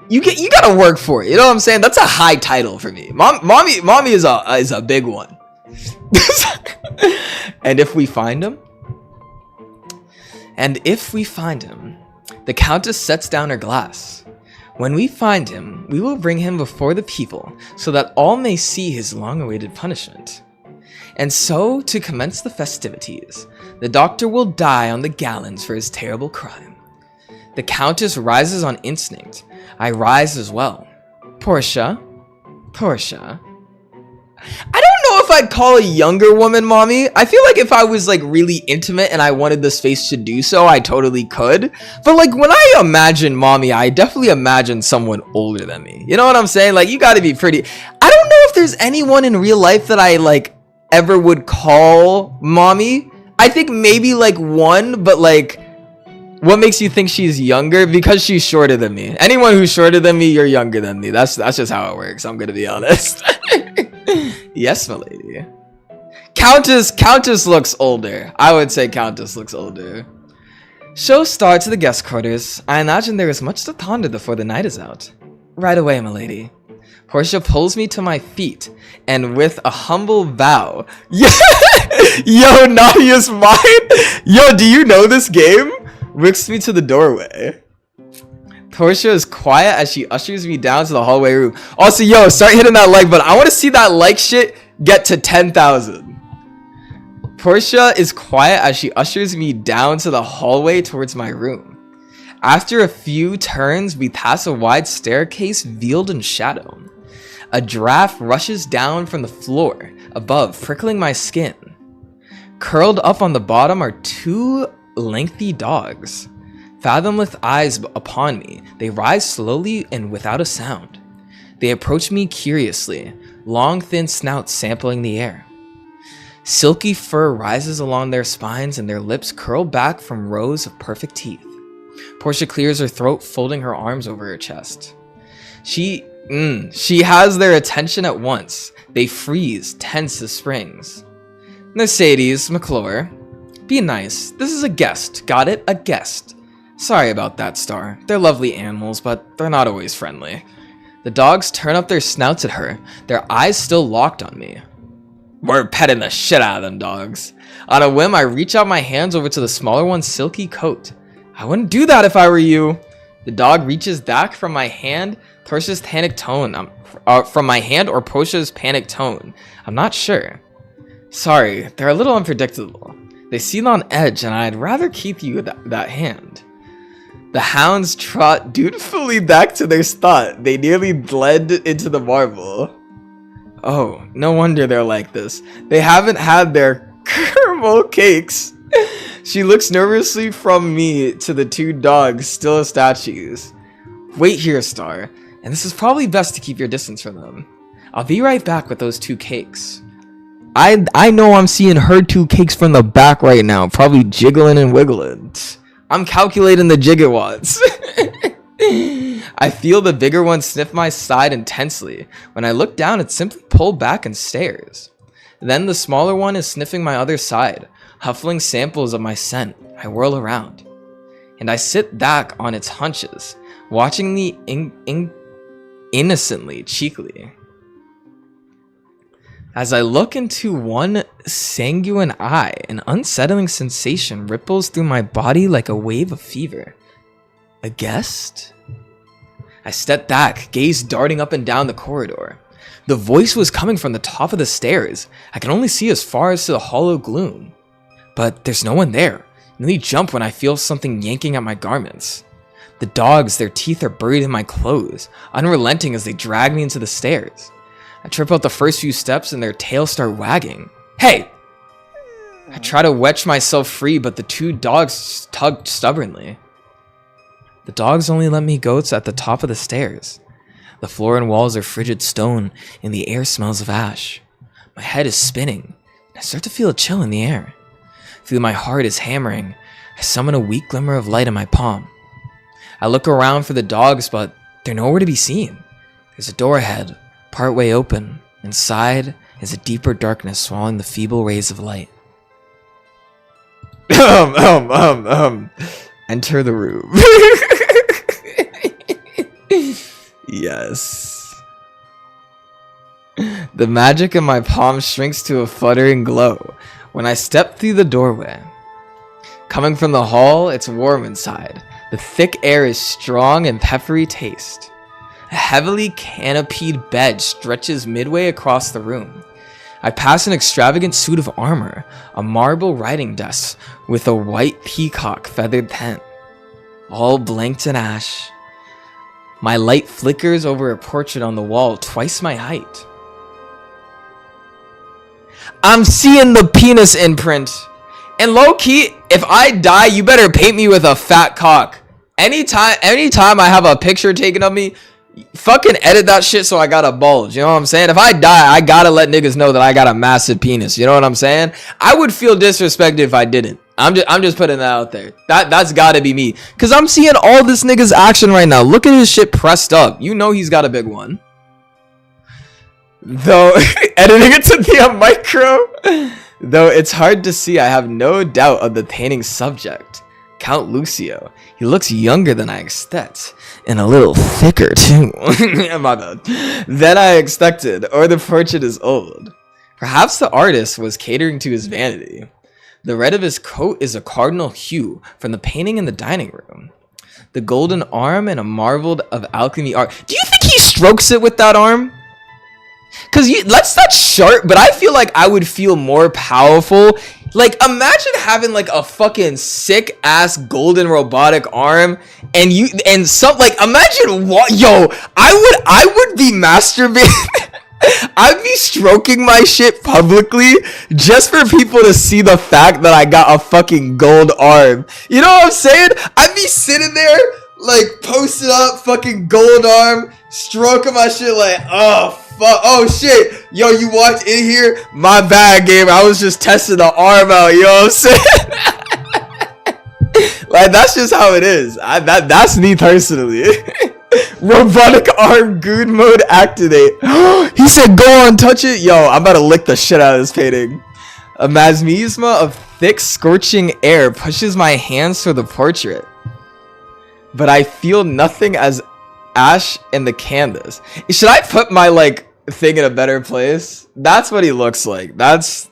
you gotta work for it. You know what I'm saying? That's a high title for me. Mommy is a big one. And if we find him, the Countess sets down her glass. When we find him, we will bring him before the people, so that all may see his long-awaited punishment. And so, to commence the festivities, the doctor will die on the gallows for his terrible crime. The Countess rises on instinct. I rise as well. Portia. I don't know if I'd call a younger woman mommy. I feel if I was really intimate and I wanted the space to do so, I totally could. But when I imagine mommy, I definitely imagine someone older than me. You know what I'm saying? You gotta be pretty. I don't know if there's anyone in real life that I ever would call mommy. I think maybe one, but what makes you think she's younger? Because she's shorter than me. Anyone who's shorter than me, you're younger than me. That's just how it works. I'm gonna be honest. Yes, milady. Countess looks older. I would say Countess looks older. Show Star to the guest quarters. I imagine there is much to ponder before the night is out. Right away, milady. Portia pulls me to my feet, and with a humble bow, yeah, yo, Nadia's mine? Yo, do you know this game? Wicks me to the doorway. Portia is quiet as she ushers me down to the hallway room. Also, yo, start hitting that like button. I want to see that like shit get to 10,000. Portia is quiet as she ushers me down to the hallway towards my room. After a few turns, we pass a wide staircase veiled in shadow. A draft rushes down from the floor above, prickling my skin. Curled up on the bottom are two lengthy dogs. Fathomless eyes upon me, they rise slowly and without a sound. They approach me curiously, long thin snouts sampling the air. Silky fur rises along their spines and their lips curl back from rows of perfect teeth. Portia clears her throat, folding her arms over her chest. She has their attention at once. They freeze, tense as springs. Mercedes, McClure, be nice. This is a guest. Got it? A guest. Sorry about that, Star. They're lovely animals, but they're not always friendly. The dogs turn up their snouts at her, their eyes still locked on me. We're petting the shit out of them dogs. On a whim, I reach out my hands over to the smaller one's silky coat. I wouldn't do that if I were you. The dog reaches back from my hand, Portia's panic tone. From my hand or Portia's panic tone. I'm not sure. Sorry, they're a little unpredictable. They seem on edge, and I'd rather keep you that hand. The hounds trot dutifully back to their spot. They nearly blend into the marble. Oh, no wonder they're like this. They haven't had their caramel cakes. She looks nervously from me to the two dogs, still as statues. Wait here, Star, and this is probably best to keep your distance from them. I'll be right back with those two cakes. I know I'm seeing her two cakes from the back right now, probably jiggling and wiggling. I'm calculating the gigawatts. I feel the bigger one sniff my side intensely. When I look down, it simply pulled back and stares. Then the smaller one is sniffing my other side, huffling samples of my scent. I whirl around, and I sit back on its haunches, watching me innocently, cheekily. As I look into one sanguine eye, an unsettling sensation ripples through my body like a wave of fever. A guest? I step back, gaze darting up and down the corridor. The voice was coming from the top of the stairs. I can only see as far as to the hollow gloom. But there's no one there. I nearly jump when I feel something yanking at my garments. The dogs, their teeth are buried in my clothes, unrelenting as they drag me into the stairs. I trip out the first few steps and their tails start wagging. Hey! I try to wedge myself free, but the two dogs tug stubbornly. The dogs only let me go to at the top of the stairs. The floor and walls are frigid stone, and the air smells of ash. My head is spinning, and I start to feel a chill in the air. I feel my heart is hammering. I summon a weak glimmer of light in my palm. I look around for the dogs, but they're nowhere to be seen. There's a door ahead, partway open. Inside is a deeper darkness swallowing the feeble rays of light. Enter the room. Yes. The magic in my palm shrinks to a fluttering glow when I step through the doorway. Coming from the hall, it's warm inside. The thick air is strong and peppery taste. A heavily canopied bed stretches midway across the room. I pass an extravagant suit of armor, a marble writing desk with a white peacock feathered pen, all blanked in ash. My light flickers over a portrait on the wall twice my height. I'm seeing the penis imprint. And low-key, if I die, you better paint me with a fat cock. Anytime I have a picture taken of me, fucking edit that shit so I got a bulge. You know what I'm saying? If I die, I gotta let niggas know that I got a massive penis. You know what I'm saying? I would feel disrespected if I didn't. I'm just putting that out there. That's gotta be me. Cause I'm seeing all this nigga's action right now. Look at his shit pressed up. You know he's got a big one. Though editing it to be a micro. Though it's hard to see, I have no doubt of the painting's subject. Count Lucio. He looks younger than I expect. And a little thicker, too. My bad. Than I expected, or the portrait is old. Perhaps the artist was catering to his vanity. The red of his coat is a cardinal hue from the painting in the dining room. The golden arm and a marveled of alchemy art. Do you think he strokes it with that arm? Because that's not sharp, but I feel like I would feel more powerful. Like, imagine having like a fucking sick ass golden robotic arm, and imagine what, yo, I would be masturbating. I'd be stroking my shit publicly just for people to see the fact that I got a fucking gold arm. You know what I'm saying? I'd be sitting there like posted up, fucking gold arm, stroking my shit like, oh fuck, oh shit, yo, you walked in here, my bad, gamer, I was just testing the arm out, you know what I'm saying? Like, that's just how it is. That's me personally. Robotic arm good mode activate. He said go on, touch it. Yo, I'm about to lick the shit out of this painting. A miasma of thick scorching air pushes my hands through the portrait, but I feel nothing as ash in the canvas. Should I put my like thing in a better place? That's what he looks like. That's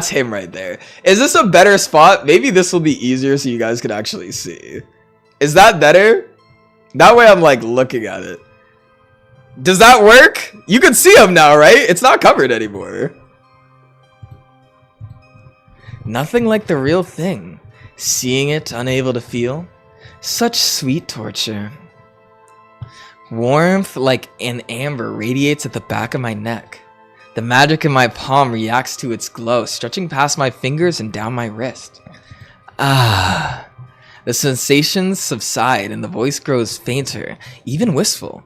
him right there. Is this a better spot? Maybe this will be easier so you guys can actually see. Is that better? That way I'm like looking at it. Does that work? You can see him now, right? It's not covered anymore. Nothing like the real thing. Seeing it, unable to feel. Such sweet torture. Warmth like an amber radiates at the back of my neck. The magic in my palm reacts to its glow, stretching past my fingers and down my wrist. Ah. The sensations subside and the voice grows fainter, even wistful.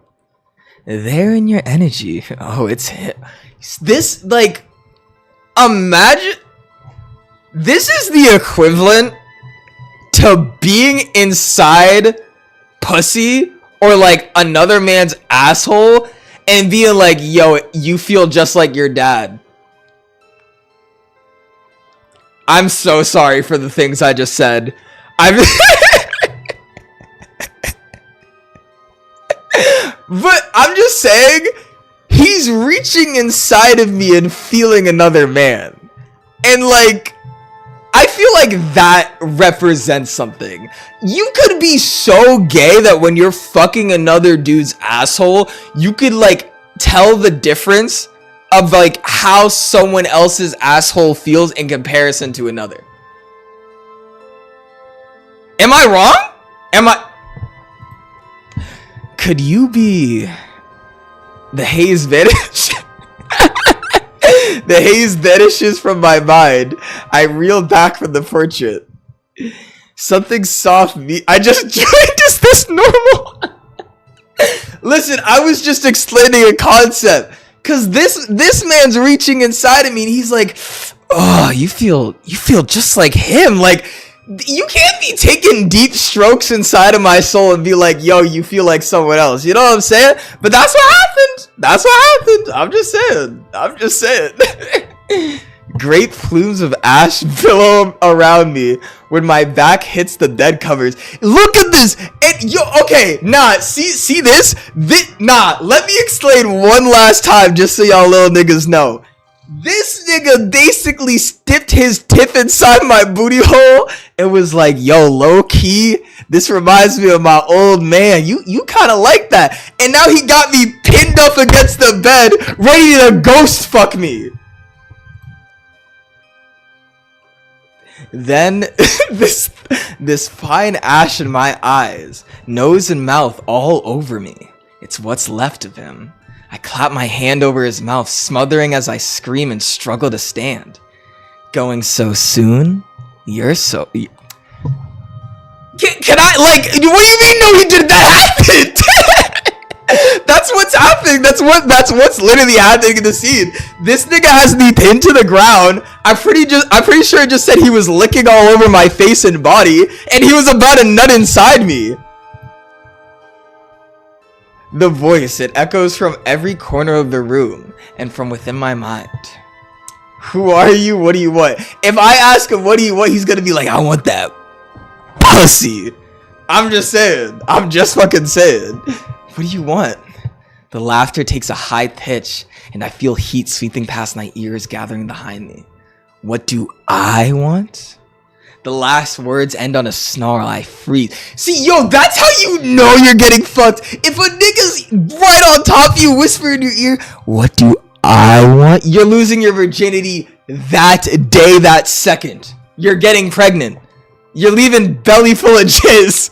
There in your energy. Oh, it's hit. This, like, imagine. This is the equivalent to being inside pussy or like another man's asshole and being like, yo, you feel just like your dad. I'm so sorry for the things I just said. But I'm just saying, he's reaching inside of me and feeling another man. And like, I feel like that represents something. You could be so gay that when you're fucking another dude's asshole, you could like tell the difference of like how someone else's asshole feels in comparison to another. Am I wrong? Could you be the haze vanish? The haze vanishes from my mind. I reel back from the portrait. Something soft I just joined. Is this normal? Listen, I was just explaining a concept. Cause this man's reaching inside of me and he's like, oh, you feel just like him. Like, you can't be taking deep strokes inside of my soul and be like, yo, you feel like someone else. You know what I'm saying? But that's what happened. That's what happened. I'm just saying. Great plumes of ash billow around me when my back hits the bed covers. Look at this. And yo, okay, see this? Let me explain one last time just so y'all little niggas know. This nigga basically dipped his tip inside my booty hole and was like, yo, low key, this reminds me of my old man. You kind of like that. And now he got me pinned up against the bed, ready to ghost fuck me. Then this fine ash in my eyes, nose and mouth all over me. It's what's left of him. I clap my hand over his mouth, smothering as I scream and struggle to stand. Going so soon? You're so... Can I, like, what do you mean no, he did that happen? That's what's happening. That's what's literally happening in the scene. This nigga has me pinned to the ground. I'm pretty sure it just said he was licking all over my face and body, and he was about to nut inside me. The voice, it echoes from every corner of the room and from within my mind. Who are you? What do you want? If I ask him what do you want, he's gonna be like, I want that pussy. I'm just saying. I'm just fucking saying. What do you want? The laughter takes a high pitch, and I feel heat sweeping past my ears, gathering behind me. What do I want? The last words end on a snarl. I freeze. See, yo, that's how you know you're getting fucked. If a nigga's right on top of you, whisper in your ear, what do I want? You're losing your virginity that day, that second. You're getting pregnant. You're leaving belly full of jizz.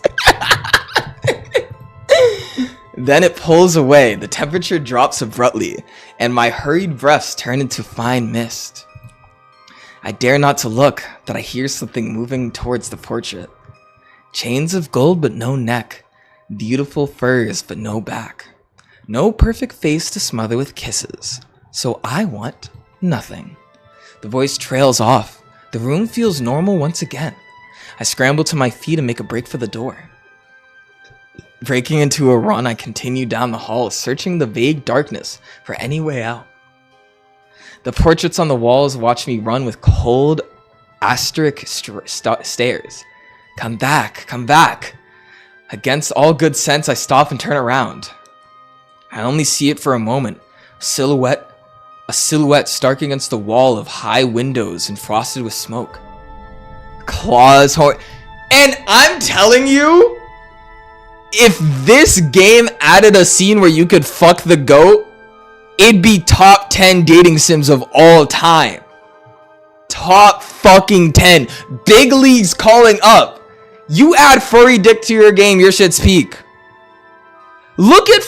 Then it pulls away. The temperature drops abruptly, and my hurried breaths turn into fine mist. I dare not to look, but I hear something moving towards the portrait. Chains of gold but no neck. Beautiful furs but no back. No perfect face to smother with kisses. So I want nothing. The voice trails off. The room feels normal once again. I scramble to my feet and make a break for the door. Breaking into a run, I continue down the hall, searching the vague darkness for any way out. The portraits on the walls watch me run with cold, asterisk stares. Come back, come back. Against all good sense, I stop and turn around. I only see it for a moment. A silhouette stark against the wall of high windows and frosted with smoke. Claws, and I'm telling you, if this game added a scene where you could fuck the goat, it'd be top 10 dating sims of all time. Top fucking 10. Big leagues calling up. You add furry dick to your game, your shit's peak. Look at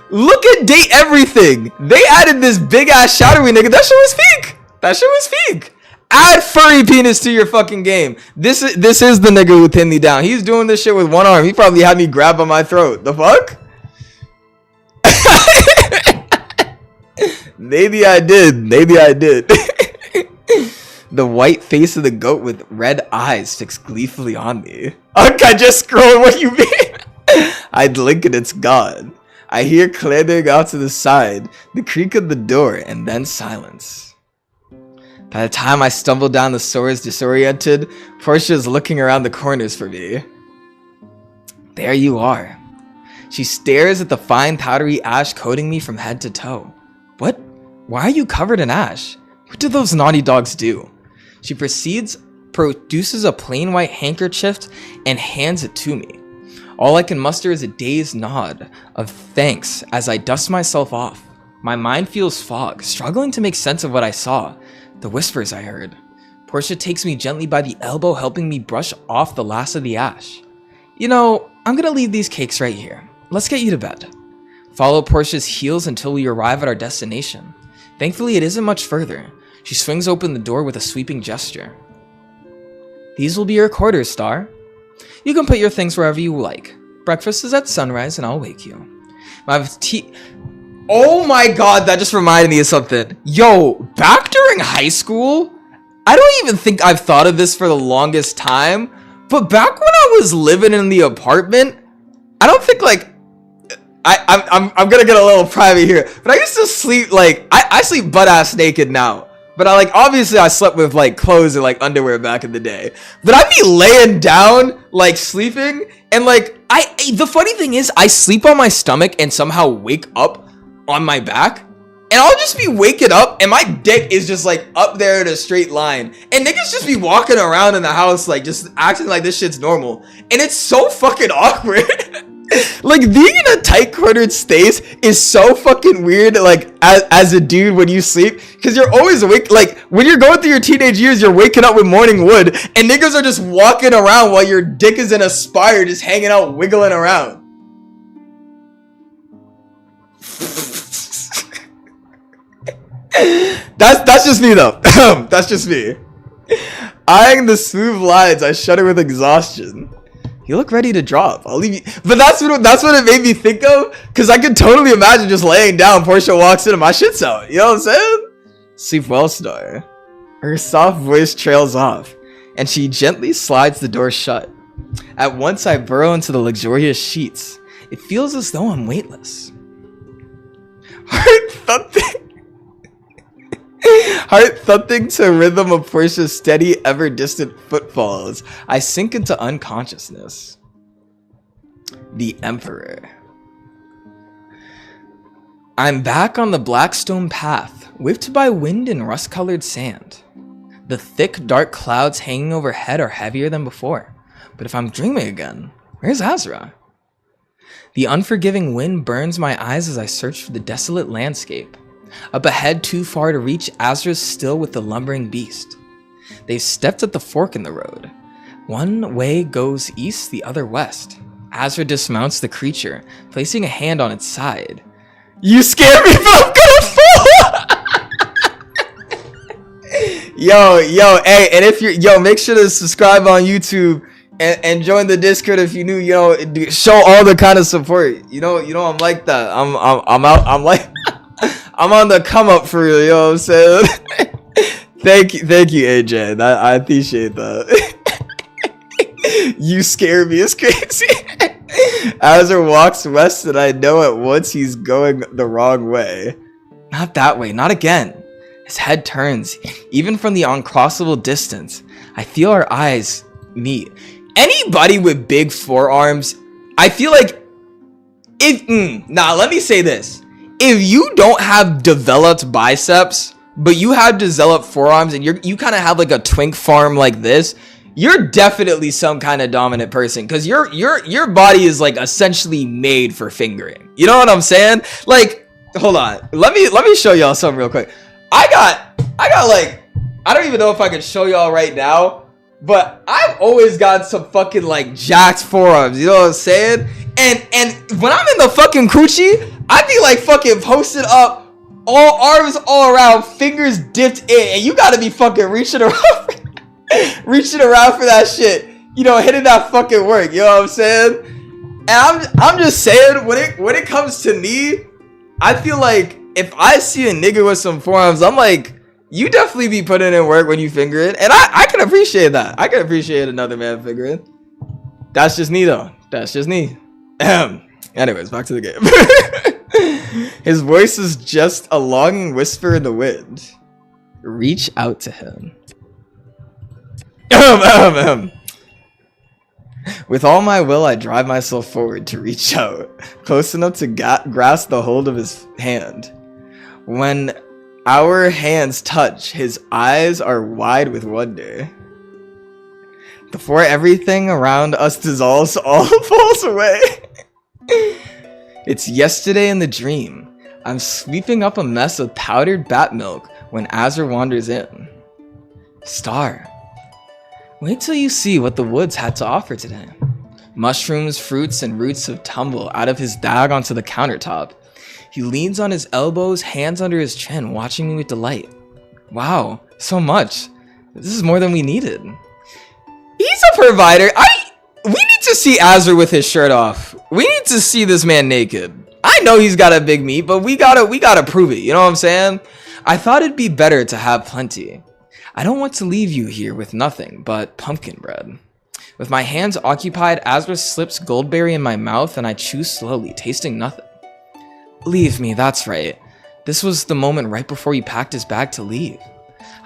look at Date Everything. They added this big ass shadowy nigga. That shit was peak. That shit was peak. Add furry penis to your fucking game. This is the nigga who pinned me down. He's doing this shit with one arm. He probably had me grab on my throat. The fuck? Maybe I did. The white face of the goat with red eyes fixed gleefully on me. I just scrolled. What do you mean? I blink and it's gone. I hear clambering out to the side, the creak of the door, and then silence. By the time I stumble down the stairs disoriented, Portia is looking around the corners for me. There you are. She stares at the fine powdery ash coating me from head to toe. What? Why are you covered in ash? What do those naughty dogs do? She produces a plain white handkerchief and hands it to me. All I can muster is a dazed nod of thanks as I dust myself off. My mind feels fog, struggling to make sense of what I saw, the whispers I heard. Portia takes me gently by the elbow, helping me brush off the last of the ash. You know, I'm gonna leave these cakes right here. Let's get you to bed. Follow Portia's heels until we arrive at our destination. Thankfully, it isn't much further. She swings open the door with a sweeping gesture. These will be your quarters, Star. You can put your things wherever you like. Breakfast is at sunrise and I'll wake you. Oh my god, that just reminded me of something. Yo, back during high school, I don't even think I've thought of this for the longest time, but back when I was living in the apartment, I don't think like, I'm gonna get a little private here, but I used to sleep like, I sleep butt ass naked now. But obviously I slept with like clothes and like underwear back in the day. But I'd be laying down, like sleeping, and like, the funny thing is I sleep on my stomach and somehow wake up on my back. And I'll just be waking up and my dick is just like up there in a straight line. And niggas just be walking around in the house like just acting like this shit's normal. And it's so fucking awkward. Like being in a tight cornered space is so fucking weird, like as a dude when you sleep, because you're always awake. Like when you're going through your teenage years, you're waking up with morning wood and niggas are just walking around while your dick is in a spire just hanging out wiggling around. That's just me though. That's just me. Eyeing the smooth lines, I shudder with exhaustion. You look ready to drop. I'll leave you. But that's what it made me think of. Because I could totally imagine just laying down. Portia walks in and my shit's out. You know what I'm saying? Sleep well, Star. Her soft voice trails off. And she gently slides the door shut. At once I burrow into the luxurious sheets. It feels as though I'm weightless. Heart thumping to rhythm of Portia's steady, ever-distant footfalls. I sink into unconsciousness. The Emperor. I'm back on the Blackstone path, whipped by wind and rust-colored sand. The thick, dark clouds hanging overhead are heavier than before. But if I'm dreaming again, where's Azra? The unforgiving wind burns my eyes as I search for the desolate landscape. Up ahead, too far to reach, Azra's still with the lumbering beast. They've stepped at the fork in the road. One way goes east, the other west. Azra dismounts the creature, placing a hand on its side. You scare me, but I'm gonna fall! Yo, hey, and if you're, make sure to subscribe on YouTube and join the Discord if you new, show all the kind of support. I'm like that. I'm like, I'm on the come up for real, you know what I'm saying? Thank you, AJ. I appreciate that. You scare me, it's crazy. Azra walks west and I know at once he's going the wrong way. Not that way, not again. His head turns, even from the uncrossable distance. I feel our eyes meet. Anybody with big forearms, I feel like let me say this. If you don't have developed biceps, but you have developed forearms and you kind of have like a twink farm like this, you're definitely some kind of dominant person, because your body is like essentially made for fingering. You know what I'm saying? Like, hold on. Let me show y'all something real quick. I got like, I don't even know if I can show y'all right now, but I've always got some fucking like jacked forearms, you know what I'm saying? And when I'm in the fucking coochie, I be like fucking posted up, all arms all around, fingers dipped in, and you gotta be fucking reaching around for that shit, hitting that fucking work, you know what I'm saying? And I'm just saying, when it comes to me, I feel like if I see a nigga with some forearms, I'm like, you definitely be putting in work when you finger it. And I can appreciate that. I can appreciate another man fingering. That's just me, though. That's just me. Anyways, back to the game. His voice is just a longing whisper in the wind. Reach out to him. With all my will, I drive myself forward to reach out, close enough to grasp the hold of his hand. When our hands touch, his eyes are wide with wonder. Before everything around us dissolves, all falls away. It's yesterday in the dream. I'm sweeping up a mess of powdered bat milk when Azra wanders in. Star, wait till you see what the woods had to offer today. Mushrooms, fruits, and roots have tumbled out of his bag onto the countertop. He leans on his elbows, hands under his chin, watching me with delight. Wow, so much. This is more than we needed. He's a provider. We need to see Azra with his shirt off. We need to see this man naked. I know he's got a big meat, but we gotta prove it. You know what I'm saying? I thought it'd be better to have plenty. I don't want to leave you here with nothing but pumpkin bread. With my hands occupied, Azra slips Goldberry in my mouth and I chew slowly, tasting nothing. Leave me, that's right. This was the moment right before he packed his bag to leave.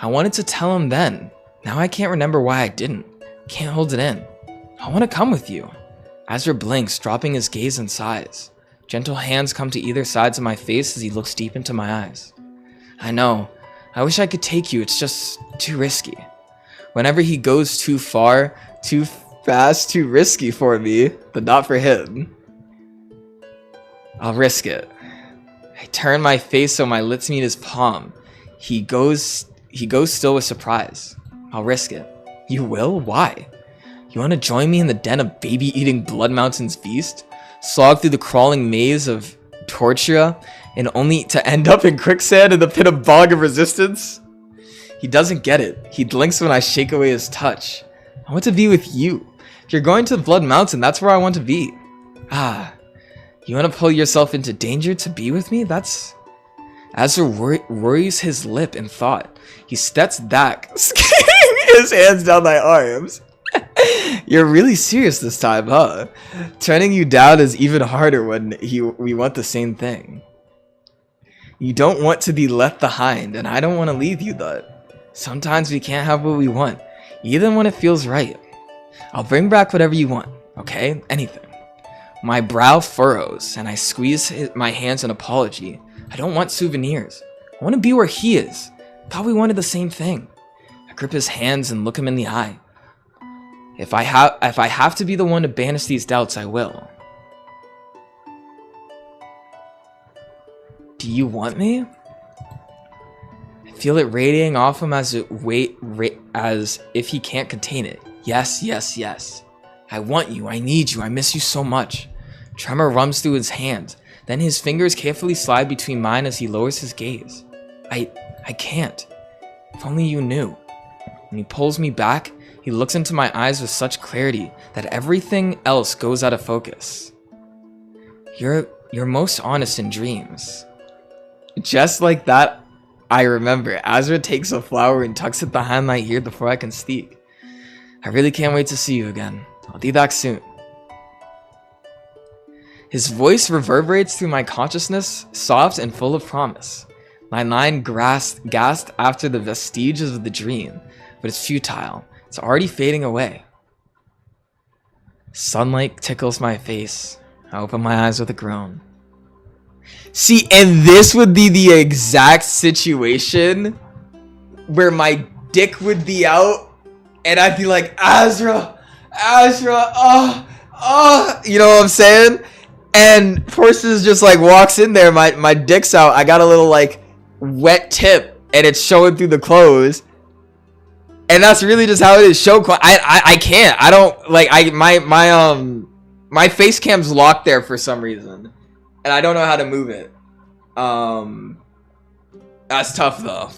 I wanted to tell him then. Now I can't remember why I didn't. Can't hold it in. I want to come with you. Azra blinks, dropping his gaze and sighs. Gentle hands come to either sides of my face as he looks deep into my eyes. I know. I wish I could take you. It's just too risky. Whenever he goes too far, too fast, too risky for me, but not for him. I'll risk it. I turn my face so my lips meet his palm. He goes still with surprise. I'll risk it. You will? Why? You want to join me in the den of baby-eating Blood Mountain's beast? Slog through the crawling maze of torture, and only to end up in quicksand in the pit of bog of resistance? He doesn't get it. He blinks when I shake away his touch. I want to be with you. If you're going to Blood Mountain, that's where I want to be. Ah, you want to pull yourself into danger to be with me? That's... Azra worries his lip in thought. He steps back, his hands down my arms. You're really serious this time, huh? Turning you down is even harder when we want the same thing. You don't want to be left behind, and I don't want to leave you, but sometimes we can't have what we want, even when it feels right. I'll bring back whatever you want, okay? Anything. My brow furrows, and I squeeze my hands in apology. I don't want souvenirs. I want to be where he is. Thought we wanted the same thing. I grip his hands and look him in the eye. If I have to be the one to banish these doubts, I will. Do you want me? I feel it radiating off him as if he can't contain it. Yes, yes, yes. I want you. I need you. I miss you so much. Tremor runs through his hands. Then his fingers carefully slide between mine as he lowers his gaze. I can't. If only you knew. When he pulls me back, he looks into my eyes with such clarity that everything else goes out of focus. You're most honest in dreams. Just like that, I remember. Azra takes a flower and tucks it behind my ear before I can speak. I really can't wait to see you again. I'll be back soon. His voice reverberates through my consciousness, soft and full of promise. My mind gasped after the vestiges of the dream, but it's futile. It's already fading away. Sunlight tickles my face. I open my eyes with a groan. See, and this would be the exact situation where my dick would be out and I'd be like, Azra, you know what I'm saying? And Forces just like walks in there, my dick's out, I got a little like wet tip and it's showing through the clothes. And that's really just how it is. I can't. I don't like my face cam's locked there for some reason. And I don't know how to move it. That's tough though.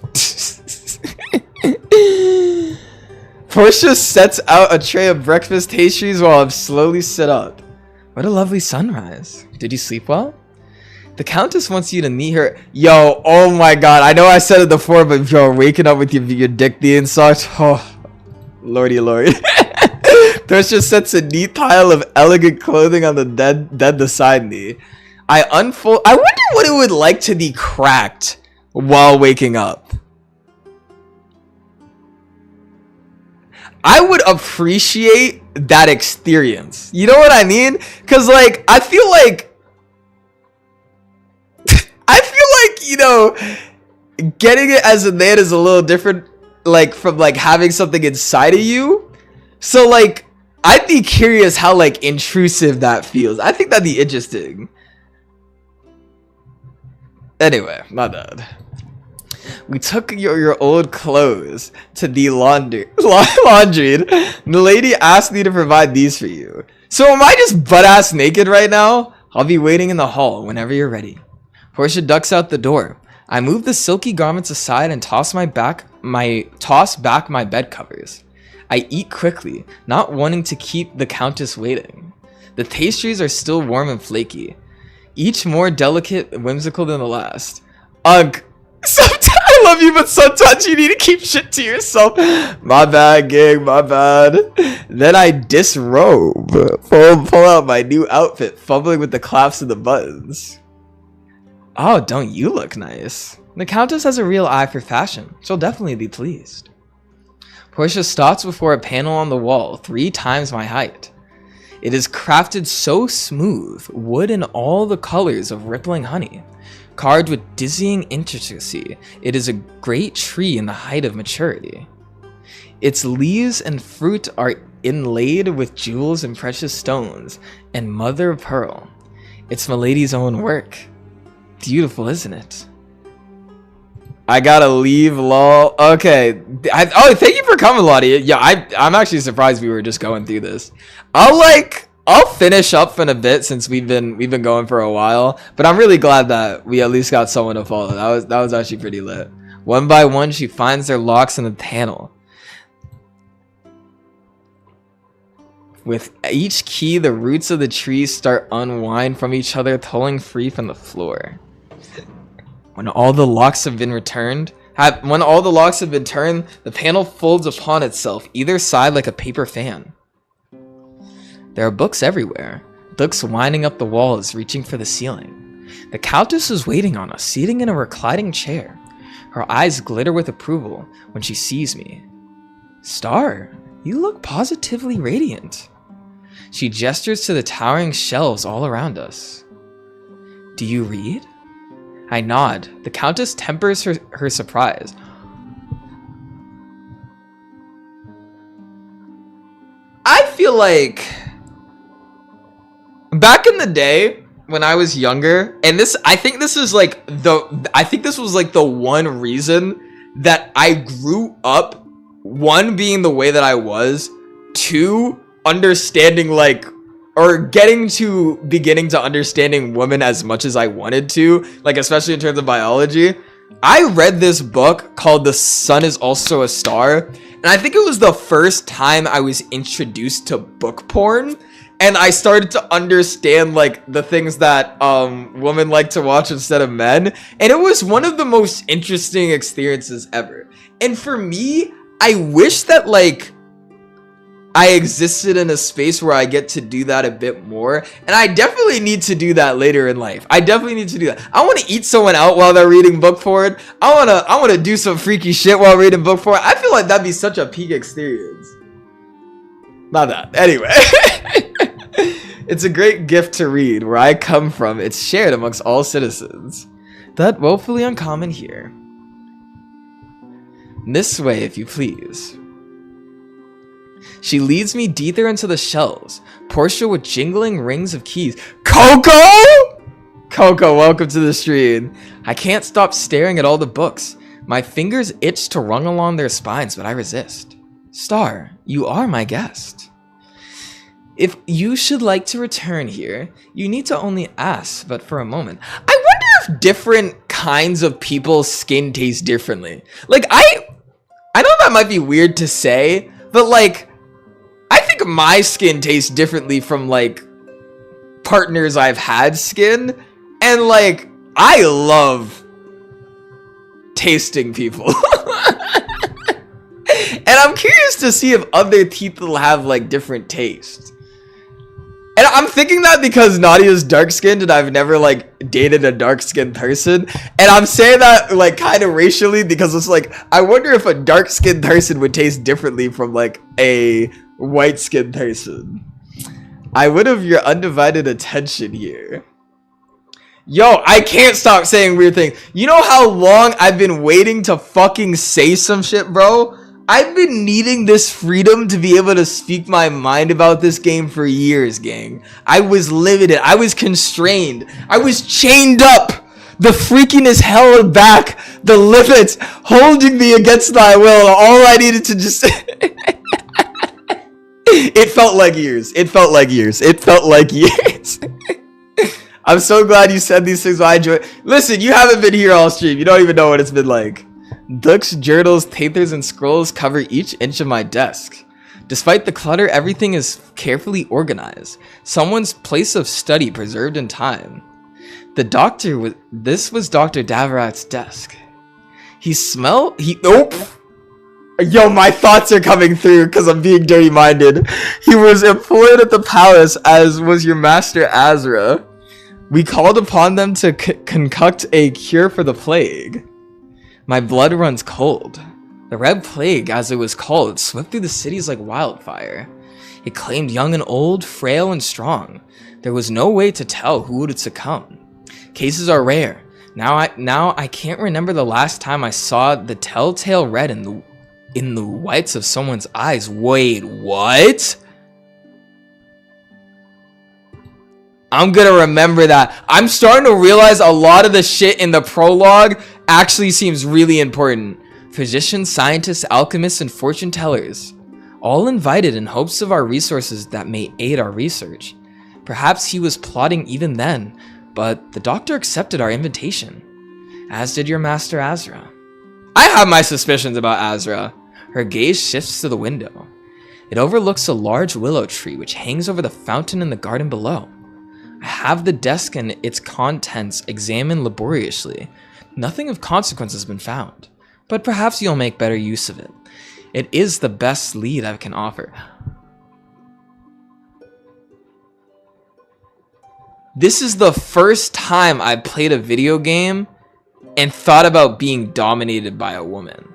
Portia sets out a tray of breakfast pastries while I slowly sit up. What a lovely sunrise. Did you sleep well? The Countess wants you to meet her. Yo, oh my god. I know I said it before, but yo, waking up with your dick being sucked. Oh, lordy lord. Portia sets a neat pile of elegant clothing on the bed beside me. I wonder what it would like to be cracked while waking up. I would appreciate that experience. You know what I mean? Cause like I feel like you know, getting it as a man is a little different, like from like having something inside of you. So like I'd be curious how like intrusive that feels. I think that'd be interesting. Anyway, my bad. We took your old clothes to be laundried. The lady asked me to provide these for you. So am I just butt-ass naked right now? I'll be waiting in the hall whenever you're ready. Portia ducks out the door. I move the silky garments aside and toss back my bed covers. I eat quickly, not wanting to keep the Countess waiting. The pastries are still warm and flaky, each more delicate and whimsical than the last. Ugh. Sometimes I love you, but sometimes you need to keep shit to yourself. My bad, gang, my bad. Then I disrobe, pull out my new outfit, fumbling with the clasps and the buttons. Oh, don't you look nice? The Countess has a real eye for fashion. She'll definitely be pleased. Portia stops before a panel on the wall, 3 times my height. It is crafted so smooth, wood in all the colors of rippling honey. Carved with dizzying intricacy, it is a great tree in the height of maturity. Its leaves and fruit are inlaid with jewels and precious stones, and mother of pearl. It's Milady's own work. Beautiful, isn't it? I gotta leave, lol. Okay. Thank you for coming, Lottie. Yeah, I'm actually surprised we were just going through this. I'll finish up in a bit since we've been going for a while, but I'm really glad that we at least got someone to follow. That was actually pretty lit. One by one, she finds their locks in the panel. With each key, the roots of the trees start unwind from each other, pulling free from the floor. When all the locks have been turned, the panel folds upon itself, either side like a paper fan. There are books everywhere, books winding up the walls, reaching for the ceiling. The Countess is waiting on us, seating in a reclining chair. Her eyes glitter with approval when she sees me. Star, you look positively radiant. She gestures to the towering shelves all around us. Do you read? I nod. The Countess tempers her surprise. I feel like back in the day when I was younger, and I think this was like the one reason that I grew up, one being the way that I was, two understanding or beginning to understanding women as much as I wanted to, like especially in terms of biology. I read this book called The Sun Is Also a Star, and I think it was the first time I was introduced to book porn, and I started to understand like the things that women like to watch instead of men, and it was one of the most interesting experiences ever. And for me, I wish that like I existed in a space where I get to do that a bit more, and I definitely need to do that later in life. I definitely need to do that. I want to eat someone out while they're reading book porn. I want to do some freaky shit while reading book porn. I feel like that'd be such a peak experience. Not that. Anyway. It's a great gift to read. Where I come from, it's shared amongst all citizens. That woefully uncommon here. This way, if you please. She leads me deeper into the shelves, Portia with jingling rings of keys. Coco! Coco, welcome to the stream. I can't stop staring at all the books. My fingers itch to run along their spines, but I resist. Star, you are my guest. If you should like to return here, you need to only ask, but for a moment. I wonder if different kinds of people's skin taste differently. Like, I know that might be weird to say, but like, I think my skin tastes differently from like partners I've had skin, and like I love tasting people. And I'm curious to see if other people have like different tastes. And I'm thinking that because Nadia's dark skinned and I've never like dated a dark skinned person. And I'm saying that like kind of racially because it's like, I wonder if a dark skinned person would taste differently from like a white skinned person. I would have your undivided attention here. Yo, I can't stop saying weird things. You know how long I've been waiting to fucking say some shit, bro? I've been needing this freedom to be able to speak my mind about this game for years, gang. I was limited. I was constrained. I was chained up. The freakiness held back. The limits holding me against thy will. All I needed to just... It felt like years. It felt like years. It felt like years. I'm so glad you said these things. I enjoy. Listen, you haven't been here all stream. You don't even know what it's been like. Books, journals, papers, and scrolls cover each inch of my desk. Despite the clutter, everything is carefully organized. Someone's place of study preserved in time. This was Dr. Davarat's desk. Nope. Yo, my thoughts are coming through because I'm being dirty-minded. He was employed at the palace, as was your master Azra. We called upon them to concoct a cure for the plague. My blood runs cold. The Red Plague, as it was called, swept through the cities like wildfire. It claimed young and old, frail and strong. There was no way to tell who would succumb. Cases are rare. Now I can't remember the last time I saw the telltale red in the whites of someone's eyes. Wait, what? I'm gonna remember that. I'm starting to realize a lot of the shit in the prologue actually seems really important. Physicians, scientists, alchemists, and fortune tellers, all invited in hopes of our resources that may aid our research. Perhaps he was plotting even then, but the doctor accepted our invitation, as did your master Azra. I have my suspicions about Azra. Her gaze shifts to the window. It overlooks a large willow tree which hangs over the fountain in the garden below. I have the desk and its contents examined laboriously. Nothing of consequence has been found, but perhaps you'll make better use of it. It is the best lead I can offer. This is the first time I played a video game and thought about being dominated by a woman.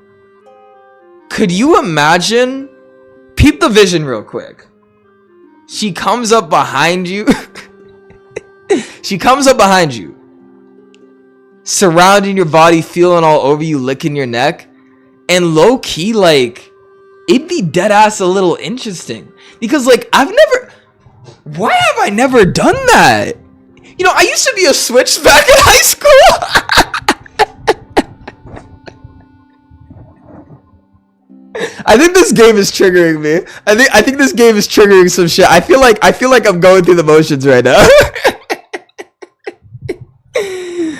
Could you imagine? Peep the vision real quick. She comes up behind you. She comes up behind you, surrounding your body, feeling all over you, licking your neck. And low key, like, it'd be dead ass a little interesting. Because, like, why have I never done that? You know, I used to be a switch back in high school. I think this game is triggering me. I think this game is triggering some shit. I feel like I'm going through the motions right now.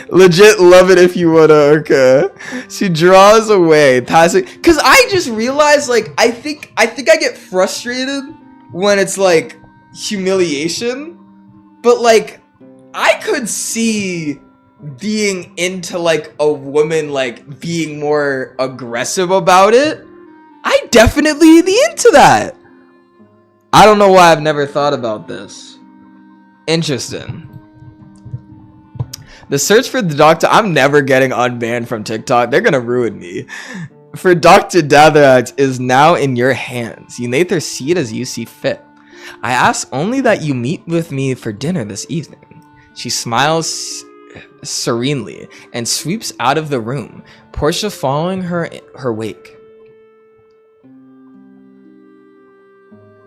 Legit love it if you wanna, okay. She draws away, passing. Cause I just realized, like, I think I get frustrated when it's like humiliation. But like, I could see being into like a woman like being more aggressive about it. I definitely be into that. I don't know why I've never thought about this. Interesting. The search for the doctor. I'm never getting unbanned from TikTok. They're gonna ruin me. For Dr. Datherax is now in your hands. You may proceed as you see fit. I ask only that you meet with me for dinner this evening. She smiles serenely and sweeps out of the room, Portia following her wake.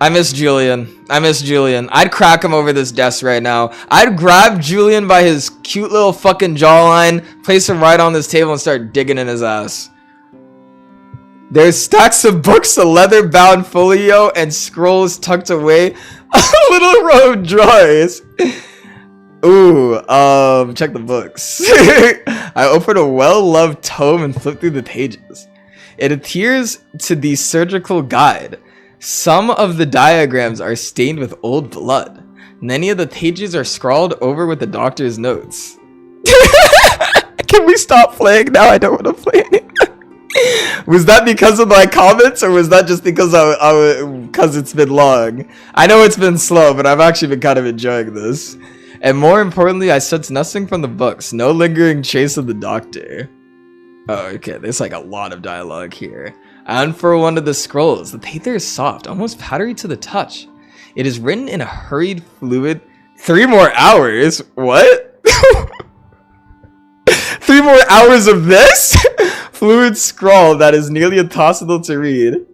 I miss Julian. I'd crack him over this desk right now. I'd grab Julian by his cute little fucking jawline, place him right on this table and start digging in his ass. There's stacks of books, a leather-bound folio, and scrolls tucked away. A little row of drawers. Ooh, check the books. I open a well-loved tome and flip through the pages. It adheres to the surgical guide. Some of the diagrams are stained with old blood. Many of the pages are scrawled over with the doctor's notes. Can we stop playing now? I don't want to play anymore. Was that because of my comments, or was that just because because it's been long? I know it's been slow, but I've actually been kind of enjoying this. And more importantly, I sense nothing from the books. No lingering trace of the doctor. Oh, okay. There's like a lot of dialogue here. I unfurl one of the scrolls. The paper is soft, almost powdery to the touch. It is written in a hurried, fluid. 3 more hours? What? 3 more hours of this? Fluid scrawl that is nearly impossible to read.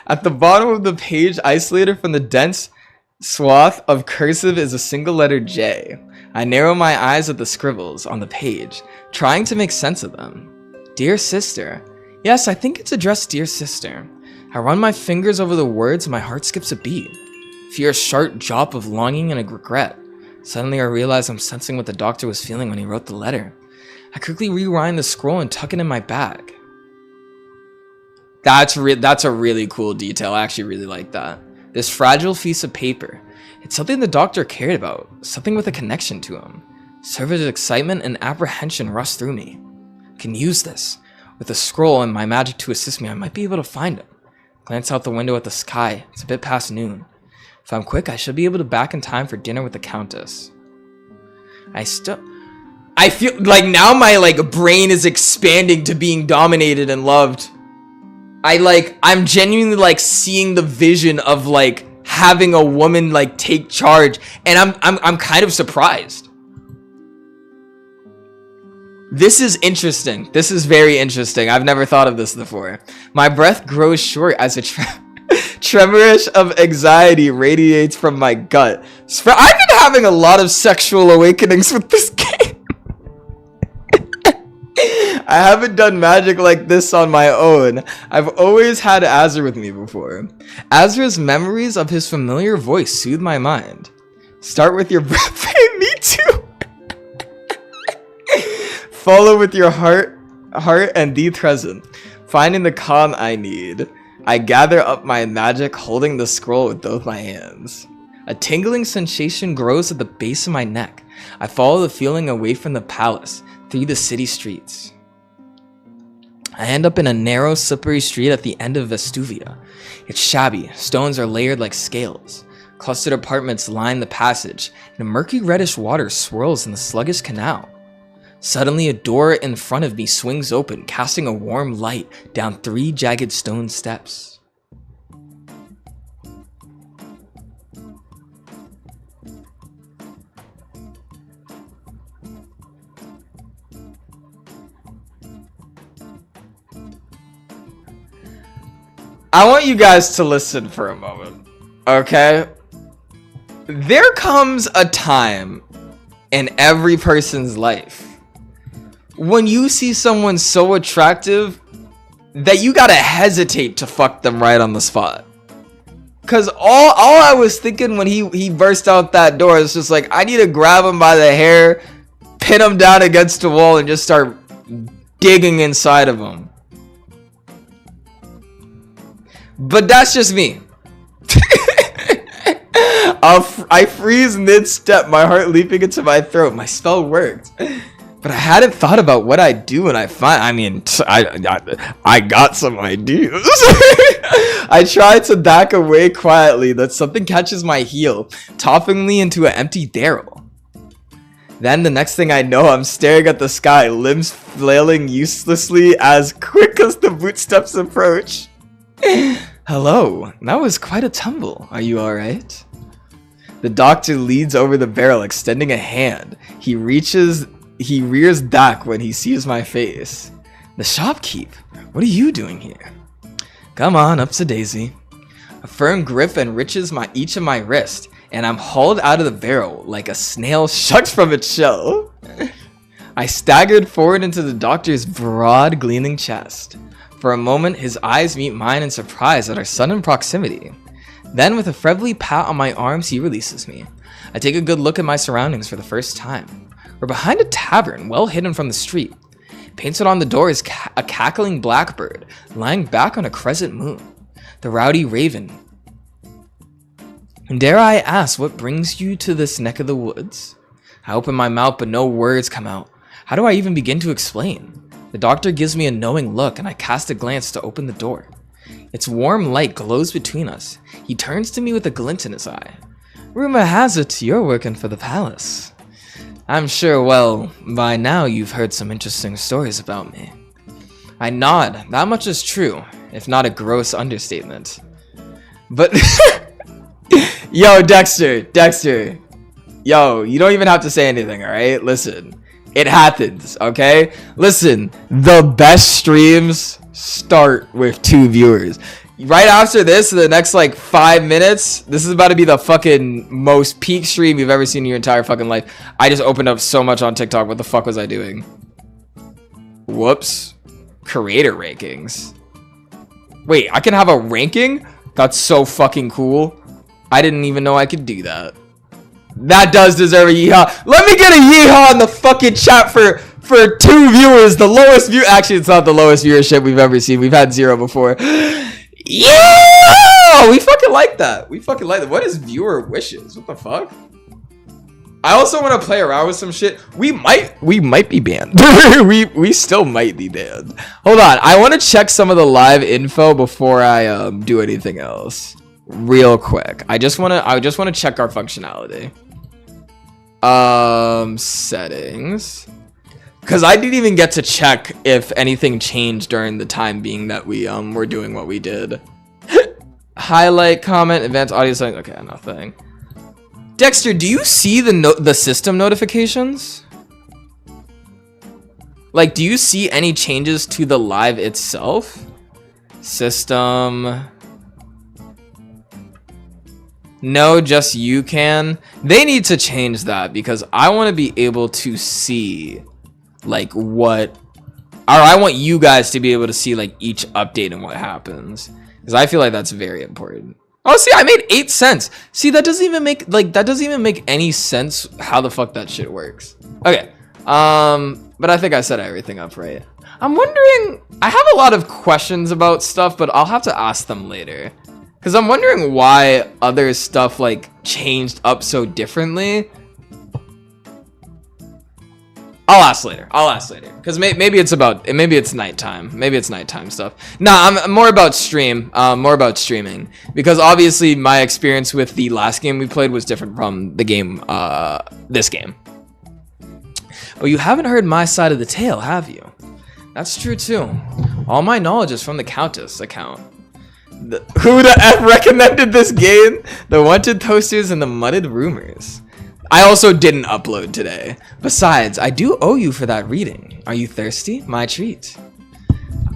At the bottom of the page, isolated from the dense swath of cursive, is a single letter J. I narrow my eyes at the scribbles on the page, trying to make sense of them. Dear sister. Yes, I think it's addressed Dear Sister. I run my fingers over the words and my heart skips a beat. Feel a sharp drop of longing and a regret. Suddenly I realize I'm sensing what the doctor was feeling when he wrote the letter. I quickly rewind the scroll and tuck it in my bag. That's a really cool detail. I actually really like that. This fragile piece of paper. It's something the doctor cared about. Something with a connection to him. Surge's excitement and apprehension rush through me. I can use this. With a scroll and my magic to assist me, I might be able to find him. Glance out the window at the sky. It's a bit past noon. If I'm quick, I should be able to back in time for dinner with the Countess. I feel like now my brain is expanding to being dominated and loved. I'm genuinely seeing the vision of having a woman take charge, and I'm kind of surprised. This is interesting. This is very interesting. I've never thought of this before. My breath grows short as a tremorish of anxiety radiates from my gut. I've been having a lot of sexual awakenings with this game. I haven't done magic like this on my own. I've always had Azra with me before. Azra's memories of his familiar voice soothe my mind. Start with your breath. Hey, me too. Follow with your heart and be present. Finding the calm I need. I gather up my magic, holding the scroll with both my hands. A tingling sensation grows at the base of my neck. I follow the feeling away from the palace, through the city streets. I end up in a narrow, slippery street at the end of Vestuvia. It's shabby. Stones are layered like scales. Clustered apartments line the passage, and murky reddish water swirls in the sluggish canal. Suddenly, a door in front of me swings open, casting a warm light down 3 jagged stone steps. I want you guys to listen for a moment, okay? There comes a time in every person's life when you see someone so attractive that you gotta hesitate to fuck them right on the spot. Cause all I was thinking when he burst out that door is just like, I need to grab him by the hair, pin him down against the wall, and just start digging inside of him. But that's just me. I freeze mid-step, my heart leaping into my throat. My spell worked. But I hadn't thought about what I'd do when I got some ideas. I tried to back away quietly, that something catches my heel, toppling me into an empty barrel. Then the next thing I know, I'm staring at the sky, limbs flailing uselessly as quick as the footsteps approach. Hello, that was quite a tumble. Are you alright? The doctor leans over the barrel, extending a hand. He rears back when he sees my face. The shopkeep, what are you doing here? Come on, up to Daisy. A firm grip enriches each of my wrist, and I'm hauled out of the barrel like a snail shucked from its shell. I staggered forward into the doctor's broad, gleaming chest. For a moment, his eyes meet mine in surprise at our sudden proximity. Then, with a friendly pat on my arms, he releases me. I take a good look at my surroundings for the first time. We're behind a tavern, well hidden from the street. Painted on the door is a cackling blackbird, lying back on a crescent moon. The rowdy raven. And dare I ask, what brings you to this neck of the woods? I open my mouth, but no words come out. How do I even begin to explain? The doctor gives me a knowing look, and I cast a glance to open the door. Its warm light glows between us. He turns to me with a glint in his eye. Rumor has it you're working for the palace. I'm sure, well, by now you've heard some interesting stories about me. I nod. That much is true, if not a gross understatement. But... Yo, Dexter. Yo, you don't even have to say anything, alright? Listen. It happens, okay? Listen, the best streams start with 2 viewers. Right after this, the next like 5 minutes, this is about to be the fucking most peak stream you've ever seen in your entire fucking life. I just opened up so much on TikTok. What the fuck was I doing? Whoops. Creator rankings. Wait, I can have a ranking? That's so fucking cool. I didn't even know I could do that. That does deserve a yeehaw. Let me get a yeehaw in the fucking chat for 2 viewers. The lowest view. Actually, it's not the lowest viewership we've ever seen. We've had 0 before. Yeah! We fucking like that. What is viewer wishes? What the fuck? I also want to play around with some shit. We might be banned. we still might be banned. Hold on. I want to check some of the live info before I do anything else. Real quick. I just want to check our functionality. Settings. Cuz I didn't even get to check if anything changed during the time being that we were doing what we did. Highlight, comment, advanced audio settings. Okay, nothing. Dexter, do you see the system notifications? Like, do you see any changes to the live itself? System. No, just you can. They need to change that because I want to be able to see like what, or I want you guys to be able to see like each update and what happens, because I feel like that's very important. Oh, see, I made 8 cents. See, that doesn't even make any sense how the fuck that shit works. Okay, but I think I set everything up right. I'm wondering, I have a lot of questions about stuff, but I'll have to ask them later. Because I'm wondering why other stuff, like, changed up so differently. I'll ask later. Because maybe it's nighttime. Maybe it's nighttime stuff. Nah, I'm more about streaming. Because obviously my experience with the last game we played was different from the game, this game. But you haven't heard my side of the tale, have you? That's true too. All my knowledge is from the Countess account. Who the F recommended this game? The Wanted Toasters and the Mudded Rumors. I also didn't upload today. Besides, I do owe you for that reading. Are you thirsty? My treat.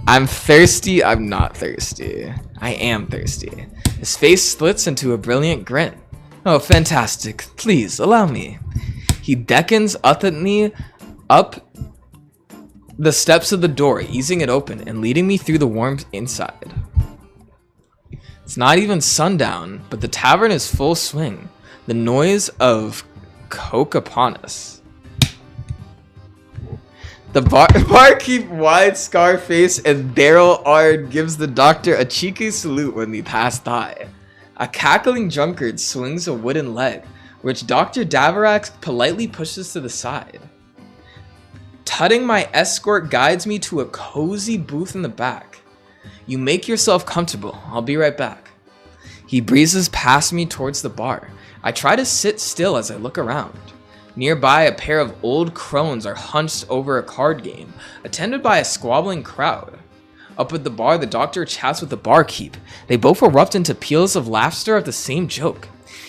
I'm thirsty. I'm not thirsty. I am thirsty. His face splits into a brilliant grin. Oh, fantastic. Please, allow me. He beckons utterly up the steps of the door, easing it open and leading me through the warm inside. It's not even sundown, but the tavern is full swing. The noise of coke upon us. The barkeep, wide scar face and barrel ard gives the doctor a cheeky salute when we pass by. A cackling drunkard swings a wooden leg, which Dr. Davarax politely pushes to the side. Tutting my escort guides me to a cozy booth in the back. You make yourself comfortable. I'll be right back. He breezes past me towards the bar. I try to sit still as I look around. Nearby, a pair of old crones are hunched over a card game, attended by a squabbling crowd. Up at the bar, the doctor chats with the barkeep. They both erupt into peals of laughter at the same joke.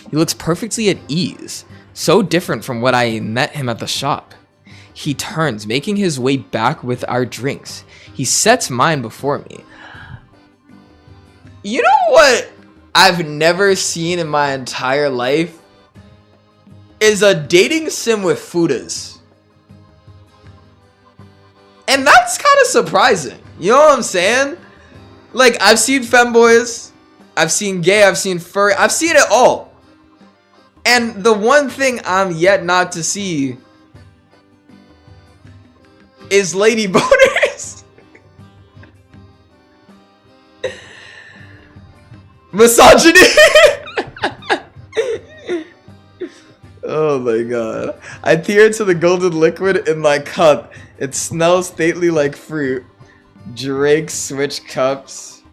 He looks perfectly at ease, so different from when I met him at the shop. He turns, making his way back with our drinks. He sets mine before me. You know what I've never seen in my entire life? Is a dating sim with fudas. And that's kind of surprising. You know what I'm saying? Like, I've seen femboys, I've seen gay, I've seen furry, I've seen it all. And the one thing I'm yet not to see is lady boners. Misogyny. Oh my god. I peer into the golden liquid in my cup. It smells stately like fruit. Drake switch cups.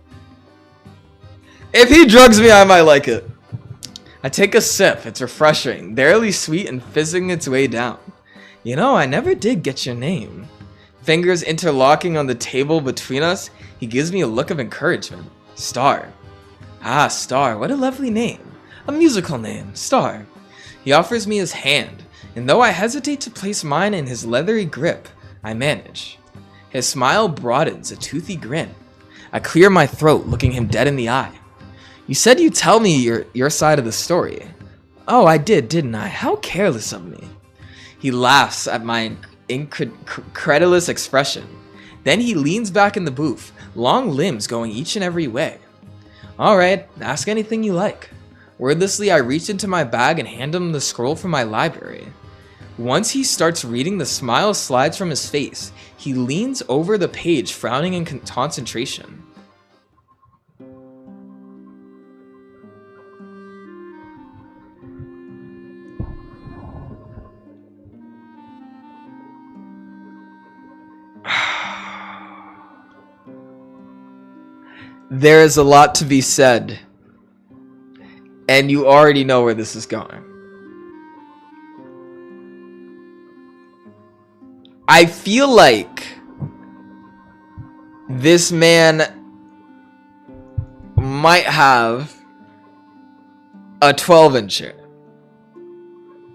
If he drugs me, I might like it. I take a sip. It's refreshing, barely sweet and fizzing its way down. You know, I never did get your name. Fingers interlocking on the table between us, he gives me a look of encouragement. Star. Ah, Star, what a lovely name. A musical name, Star. He offers me his hand, and though I hesitate to place mine in his leathery grip, I manage. His smile broadens, a toothy grin. I clear my throat, looking him dead in the eye. You said you'd tell me your side of the story. Oh, I did, didn't I? How careless of me. He laughs at my incredulous expression. Then he leans back in the booth, long limbs going each and every way. Alright, ask anything you like. Wordlessly, I reach into my bag and hand him the scroll from my library. Once he starts reading, the smile slides from his face. He leans over the page, frowning in concentration. There is a lot to be said. And you already know where this is going. I feel like this man might have a 12-incher.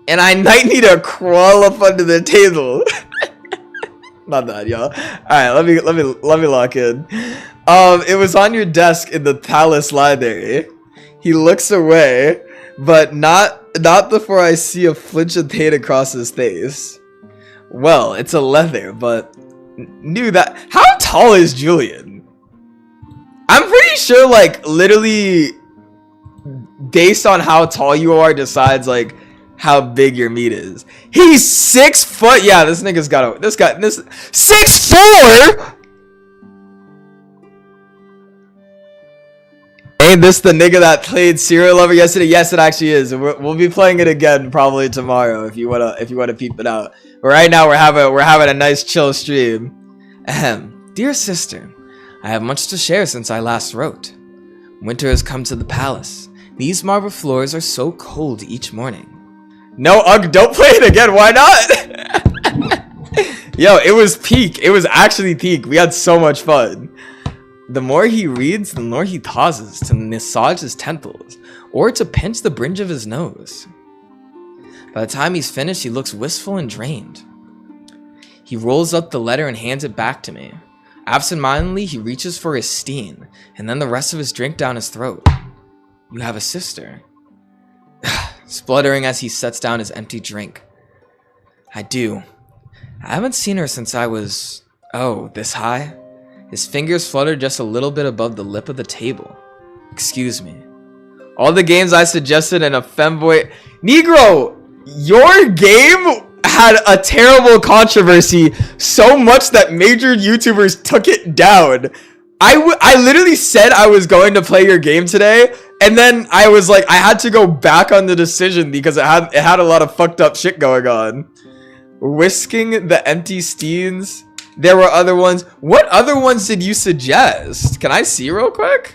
And I might need to crawl up under the table. Not that, y'all. Alright, let me lock in. It was on your desk in the palace library. He looks away, but not before I see a flinch of pain across his face. Well, it's a leather, but knew that. How tall is Julian? I'm pretty sure, like, literally, based on how tall you are, decides like how big your meat is. He's 6 foot. Yeah, this nigga's got this 6'4". Ain't this the nigga that played Serial Lover yesterday? Yes, it actually is. We'll be playing it again probably tomorrow if you wanna peep it out. But right now we're having a nice chill stream. Ahem. Dear sister, I have much to share since I last wrote. Winter has come to the palace. These marble floors are so cold each morning. No, Ugg, don't play it again. Why not? Yo, it was peak. It was actually peak. We had so much fun. The more he reads, the more he pauses to massage his temples or to pinch the bridge of his nose. By the time he's finished, he looks wistful and drained. He rolls up the letter and hands it back to me. Absent-mindedly, he reaches for his steen and then the rest of his drink down his throat. You have a sister. Spluttering as he sets down his empty drink. I do. I haven't seen her since I was, this high. His fingers flutter just a little bit above the lip of the table. Excuse me. All the games I suggested in a femboy... Negro, your game had a terrible controversy so much that major YouTubers took it down. I literally said I was going to play your game today, and then I was like, I had to go back on the decision because it had a lot of fucked up shit going on. Whisking the empty steens. There were other ones. What other ones did you suggest? Can I see real quick?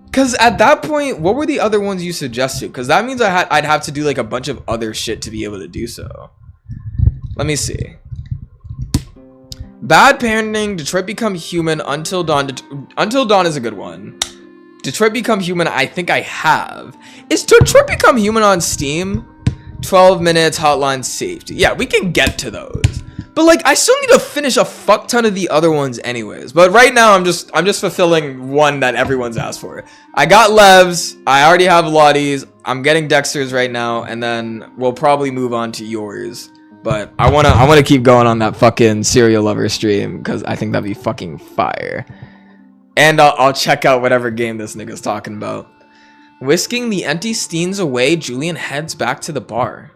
Because at that point, what were the other ones you suggested? Because that means I'd have to do like a bunch of other shit to be able to do so. Let me see. Bad parenting, Detroit Become Human, Until Dawn. Until Dawn is a good one. Detroit Become Human, I think I have. Is Detroit Become Human on Steam? 12 minutes, hotline safety. Yeah, we can get to those. But like, I still need to finish a fuck ton of the other ones anyways. But right now, I'm just fulfilling one that everyone's asked for. I got Lev's. I already have Lottie's. I'm getting Dexter's right now, and then we'll probably move on to yours. But I wanna keep going on that fucking Serial Lover stream because I think that'd be fucking fire. And I'll check out whatever game this nigga's talking about. Whisking the empty steens away, Julian heads back to the bar.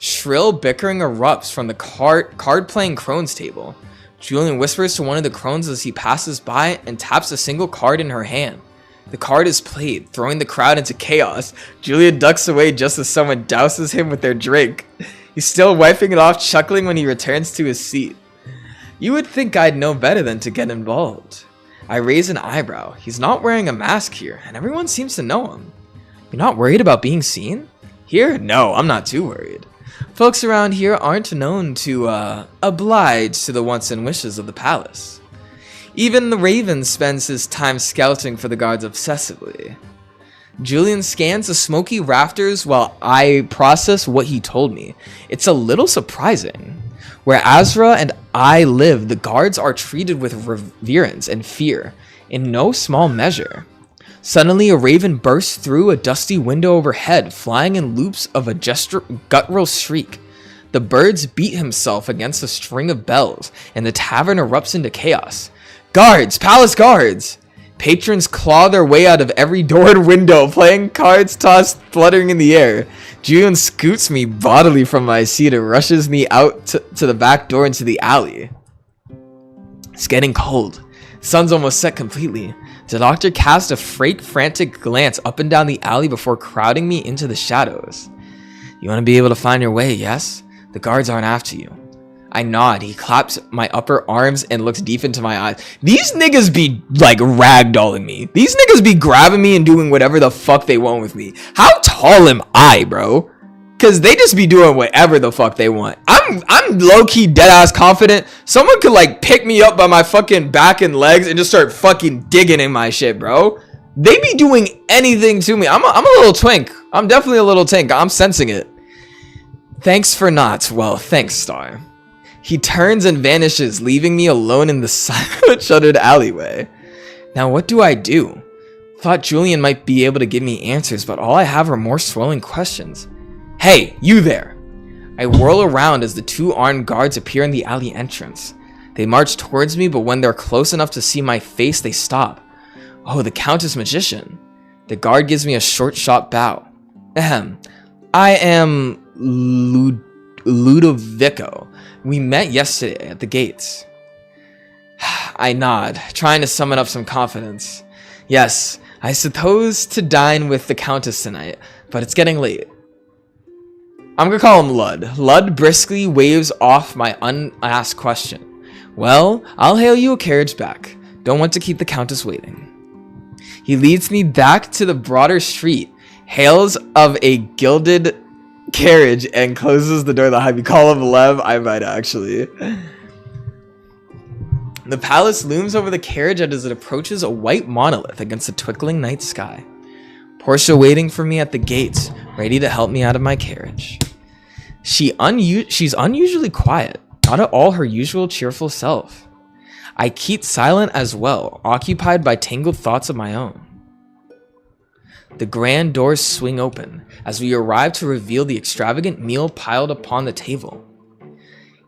Shrill bickering erupts from the card-playing crones table. Julian whispers to one of the crones as he passes by and taps a single card in her hand. The card is played, throwing the crowd into chaos. Julian ducks away just as someone douses him with their drink. He's still wiping it off, chuckling when he returns to his seat. You would think I'd know better than to get involved. I raise an eyebrow. He's not wearing a mask here, and everyone seems to know him. You're not worried about being seen? Here? No, I'm not too worried. Folks around here aren't known to oblige to the wants and wishes of the palace. Even the Raven spends his time scouting for the guards obsessively. Julian scans the smoky rafters while I process what he told me. It's a little surprising. Where Azra and I live, the guards are treated with reverence and fear, in no small measure. Suddenly, a raven bursts through a dusty window overhead, flying in loops of a guttural shriek. The birds beat himself against a string of bells, and the tavern erupts into chaos. Guards! Palace guards! Patrons claw their way out of every door and window, playing cards tossed fluttering in the air. Julian scoots me bodily from my seat and rushes me out to the back door into the alley. It's getting cold. The sun's almost set completely. The doctor casts a frantic glance up and down the alley before crowding me into the shadows. You want to be able to find your way, yes? The guards aren't after you. I nod. He claps my upper arms and looks deep into my eyes. These niggas be like ragdolling me. These niggas be grabbing me and doing whatever the fuck they want with me. How tall am I, bro? Cause they just be doing whatever the fuck they want. I'm low-key dead-ass confident someone could like pick me up by my fucking back and legs and just start fucking digging in my shit, bro. They be doing anything to me. I'm a little twink. I'm definitely a little twink. I'm sensing it. Thanks for not. Well, thanks, Star. He turns and vanishes, leaving me alone in the silent, shuttered alleyway. Now, what do I do? Thought Julian might be able to give me answers, but all I have are more swirling questions. Hey, you there! I whirl around as the two armed guards appear in the alley entrance. They march towards me, but when they're close enough to see my face, they stop. Oh, the Countess Magician. The guard gives me a short, sharp bow. Ahem. I am Ludovico. We met yesterday at the gates. I nod, trying to summon up some confidence. Yes, I suppose to dine with the Countess tonight, but it's getting late. I'm gonna call him Lud. Lud briskly waves off my unasked question. Well, I'll hail you a carriage back. Don't want to keep the Countess waiting. He leads me back to the broader street, hails of a gilded carriage, and closes the door behind me. Call him Lev? I might actually. The palace looms over the carriage as it approaches a white monolith against the twinkling night sky. Portia waiting for me at the gates, ready to help me out of my carriage. She's unusually quiet, not at all her usual cheerful self. I keep silent as well, occupied by tangled thoughts of my own. The grand doors swing open as we arrive to reveal the extravagant meal piled upon the table.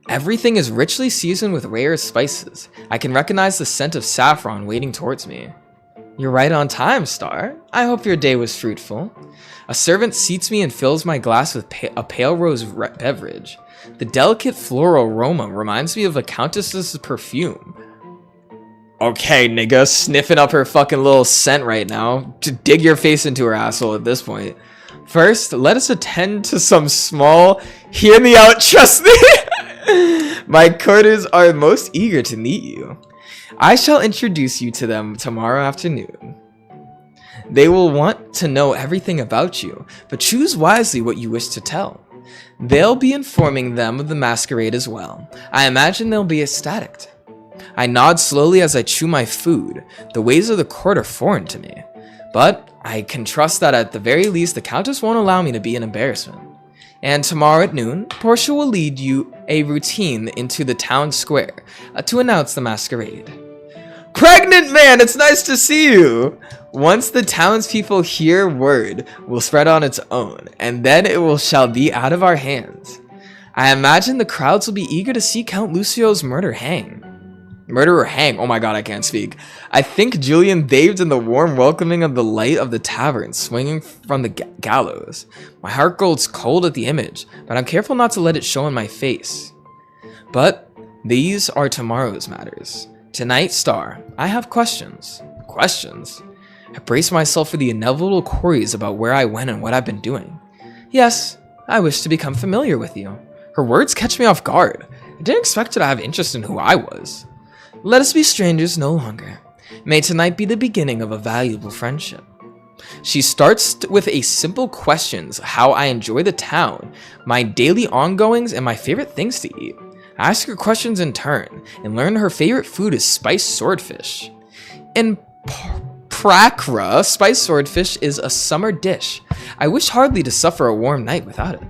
Everything is richly seasoned with rare spices. I can recognize the scent of saffron waiting towards me. You're right on time, Star. I hope your day was fruitful. A servant seats me and fills my glass with a pale rose beverage. The delicate floral aroma reminds me of a countess's perfume. Okay, nigga, sniffing up her fucking little scent right now. Just dig your face into her asshole at this point. First, let us attend to some small... Hear me out, trust me! My courtiers are most eager to meet you. I shall introduce you to them tomorrow afternoon. They will want to know everything about you, but choose wisely what you wish to tell. They'll be informing them of the masquerade as well. I imagine they'll be ecstatic. I nod slowly as I chew my food. The ways of the court are foreign to me, but I can trust that at the very least the Countess won't allow me to be an embarrassment. And tomorrow at noon, Portia will lead you a routine into the town square to announce the masquerade. Pregnant man, it's nice to see you! Once the townspeople hear word will spread on its own, and then shall be out of our hands. I imagine the crowds will be eager to see Count Lucio's murderer hang. Oh my god, I can't speak. I think Julian bathed in the warm welcoming of the light of the tavern swinging from the gallows. My heart grows cold at the image, but I'm careful not to let it show in my face. But these are tomorrow's matters. Tonight, Star, I have questions. Questions? I brace myself for the inevitable queries about where I went and what I've been doing. Yes, I wish to become familiar with you. Her words catch me off guard. I didn't expect her to have interest in who I was. Let us be strangers no longer. May tonight be the beginning of a valuable friendship. She starts with a simple questions: how I enjoy the town, my daily ongoings, and my favorite things to eat. I ask her questions in turn, and learn her favorite food is spiced swordfish. In Prakra, spiced swordfish is a summer dish. I wish hardly to suffer a warm night without it.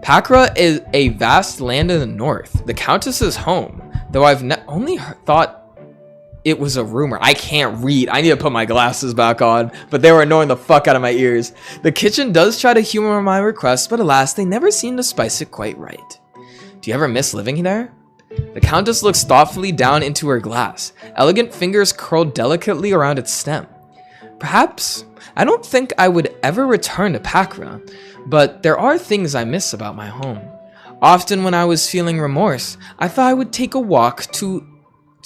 Pakra is a vast land in the north, the Countess's home, though I've only thought it was a rumor. I can't read. I need to put my glasses back on, but they were annoying the fuck out of my ears. The kitchen does try to humor my requests, but alas, they never seem to spice it quite right. Do you ever miss living there? The Countess looks thoughtfully down into her glass, elegant fingers curled delicately around its stem. Perhaps. I don't think I would ever return to Pakra, but there are things I miss about my home. Often when I was feeling remorse, I thought I would take a walk to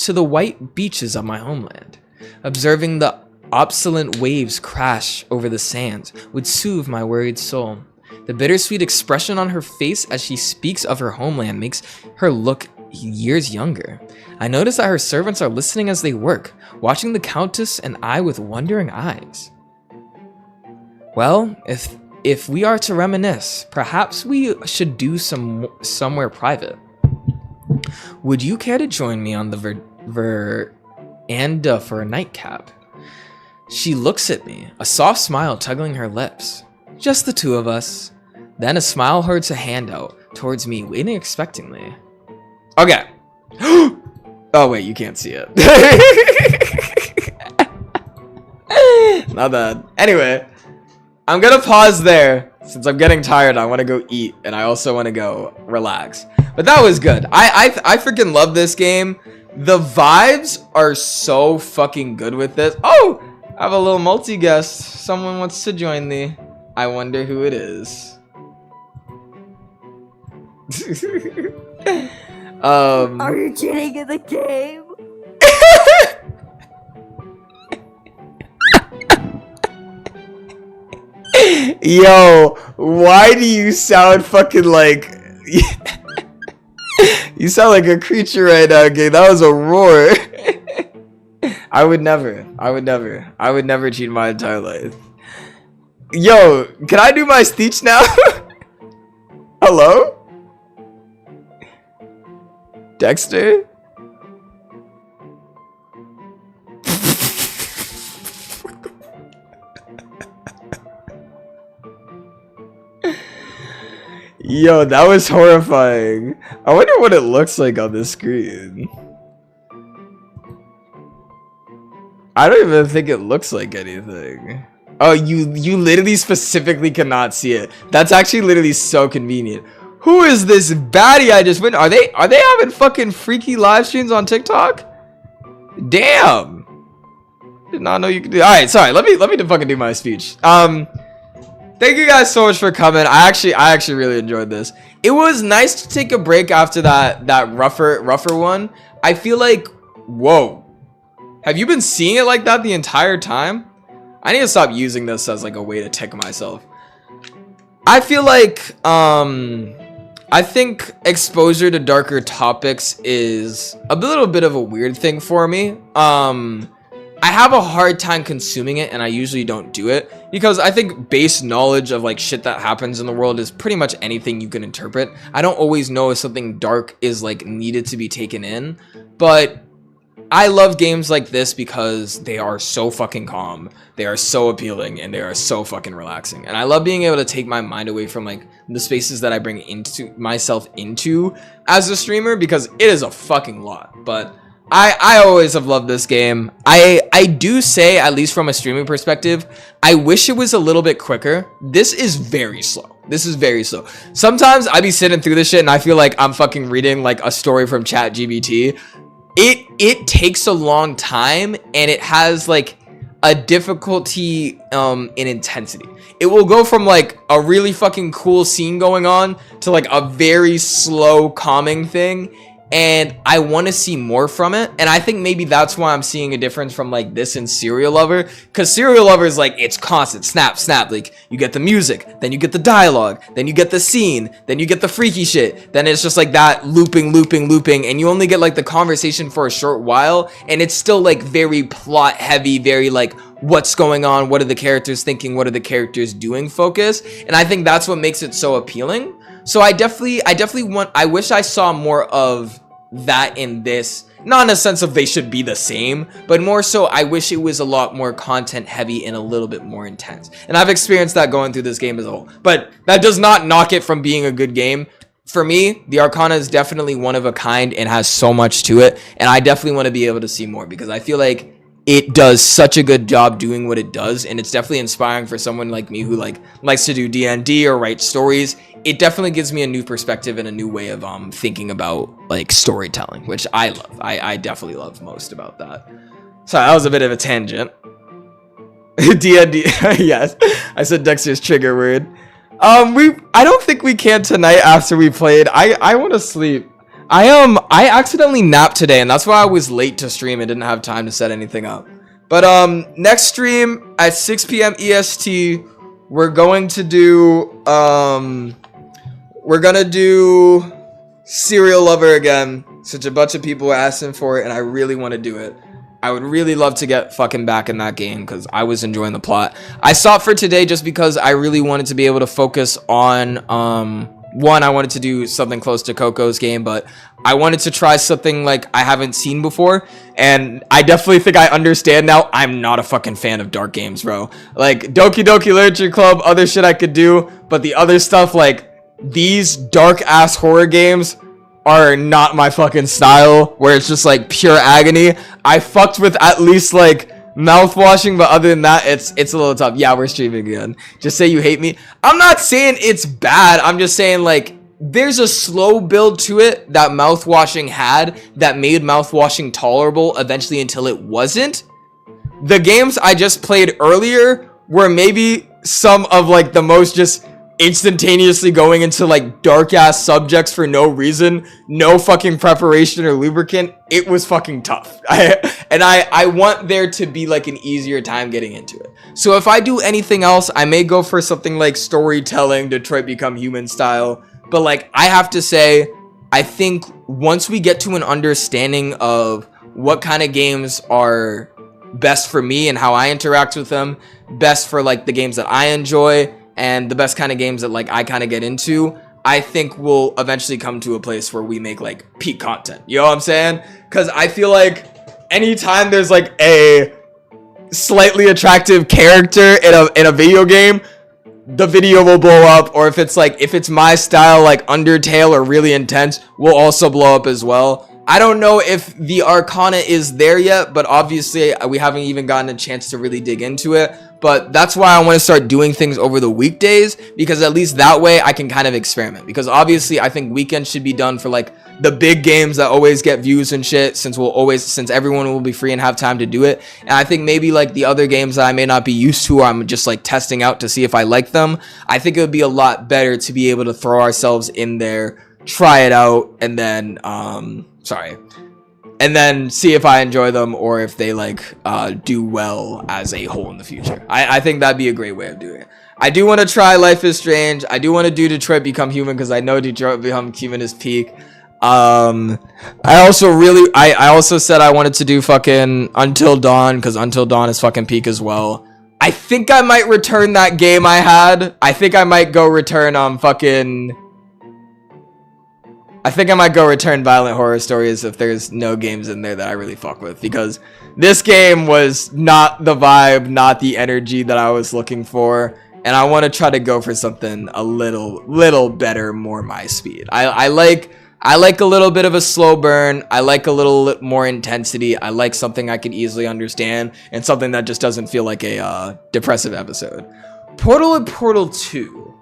the white beaches of my homeland. Observing the obsolete waves crash over the sands would soothe my worried soul. The bittersweet expression on her face as she speaks of her homeland makes her look years younger. I notice that her servants are listening as they work, watching the Countess and I with wondering eyes. Well, if we are to reminisce, perhaps we should do somewhere private. Would you care to join me on the veranda for a nightcap? She looks at me, a soft smile tugging her lips. Just the two of us. Then a smile holds a hand out towards me, waiting expectantly. Okay. Oh wait, you can't see it. Not bad. Anyway, I'm gonna pause there since I'm getting tired. I want to go eat, and I also want to go relax. But that was good. I freaking love this game. The vibes are so fucking good with this. Oh, I have a little multi-guest. Someone wants to join me. I wonder who it is. Are you cheating in the game? Yo, why do you sound fucking like... You sound like a creature right now, gang. That was a roar. I would never cheat my entire life. Yo, can I do my speech now? Hello? Dexter? Yo, that was horrifying. I wonder what it looks like on the screen. I don't even think it looks like anything. Oh, you literally specifically cannot see it. That's actually literally so convenient. Who is this baddie I just went? Are they having fucking freaky live streams on TikTok? Damn. Did not know you could do. All right, sorry. Let me fucking do my speech. Thank you guys so much for coming. I actually really enjoyed this. It was nice to take a break after that rougher one. I feel like, whoa. Have you been seeing it like that the entire time? I need to stop using this as like a way to tick myself. I feel like I think exposure to darker topics is a little bit of a weird thing for me. I have a hard time consuming it, and I usually don't do it because I think base knowledge of like shit that happens in the world is pretty much anything you can interpret. I don't always know if something dark is like needed to be taken in, but I love games like this because they are so fucking calm, they are so appealing, and they are so fucking relaxing. And I love being able to take my mind away from like the spaces that I bring into myself into as a streamer, because it is a fucking lot. But I always have loved this game. I do say, at least from a streaming perspective, I wish it was a little bit quicker. This is very slow. This is very slow. Sometimes I be sitting through this shit and I feel like I'm fucking reading like a story from ChatGPT. It takes a long time, and it has like a difficulty in intensity. It will go from like a really fucking cool scene going on to like a very slow calming thing, and I want to see more from it. And I think maybe that's why I'm seeing a difference from like this and Serial Lover, because Serial Lover is like, it's constant, snap, like you get the music, then you get the dialogue, then you get the scene, then you get the freaky shit, then it's just like that looping, and you only get like the conversation for a short while, and it's still like very plot heavy, very like what's going on, what are the characters thinking, what are the characters doing focus. And I think that's what makes it so appealing. So I wish I saw more of that in this, not in a sense of they should be the same, but more so I wish it was a lot more content heavy and a little bit more intense. And I've experienced that going through this game as a whole, but that does not knock it from being a good game. For me, the Arcana is definitely one of a kind and has so much to it, and I definitely want to be able to see more, because I feel like it does such a good job doing what it does, and it's definitely inspiring for someone like me who like likes to do D&D or write stories. It definitely gives me a new perspective and a new way of thinking about like storytelling, which I love. I definitely love most about that. Sorry, that was a bit of a tangent. D&D, yes. I said Dexter's trigger word. I don't think we can tonight after we played. I want to sleep. I accidentally napped today, and that's why I was late to stream and didn't have time to set anything up. But next stream at 6 p.m. EST, we're going to do Serial Lover again. Such a bunch of people were asking for it, and I really want to do it. I would really love to get fucking back in that game because I was enjoying the plot. I stopped for today just because I really wanted to be able to focus on one, I wanted to do something close to Coco's game, but I wanted to try something like I haven't seen before, and I definitely think I understand now. I'm not a fucking fan of dark games, bro. Like Doki Doki Literature Club, other shit I could do, but the other stuff, like these dark ass horror games are not my fucking style, where it's just like pure agony. I fucked with at least like mouthwashing, but other than that, it's a little tough. Yeah, we're streaming again. Just say you hate me. I'm not saying it's bad. I'm just saying like there's a slow build to it that mouthwashing had that made mouthwashing tolerable eventually until it wasn't. The games I just played earlier were maybe some of like the most just instantaneously going into like dark ass subjects for no reason, no fucking preparation or lubricant. It was fucking tough. I want there to be like an easier time getting into it. So if I do anything else, I may go for something like storytelling, Detroit Become Human style. But like, I have to say, I think once we get to an understanding of what kind of games are best for me and how I interact with them, best for like the games that I enjoy, and the best kind of games that like I kind of get into, I think we'll eventually come to a place where we make like peak content. You know what I'm saying? Because I feel like anytime there's like a slightly attractive character in a video game, the video will blow up. Or if it's my style, like Undertale or really intense, will also blow up as well. I don't know if the Arcana is there yet, but obviously we haven't even gotten a chance to really dig into it. But that's why I want to start doing things over the weekdays, because at least that way I can kind of experiment. Because obviously I think weekends should be done for like the big games that always get views and shit, since everyone will be free and have time to do it. And I think maybe like the other games that I may not be used to, or I'm just like testing out to see if I like them, I think it would be a lot better to be able to throw ourselves in there, try it out, and then and then see if I enjoy them, or if they like do well as a whole in the future. I think that'd be a great way of doing it. I do want to try Life is Strange. I do want to do Detroit Become Human, because I know Detroit Become Human is peak. I also said I wanted to do fucking Until Dawn, because Until Dawn is fucking peak as well. I think I might return that game I had. I think I might go return Violent Horror Stories if there's no games in there that I really fuck with, because this game was not the vibe, not the energy that I was looking for, and I want to try to go for something a little better, more my speed. I like a little bit of a slow burn. I like a little more intensity. I like something I can easily understand, and something that just doesn't feel like a depressive episode. Portal and Portal 2.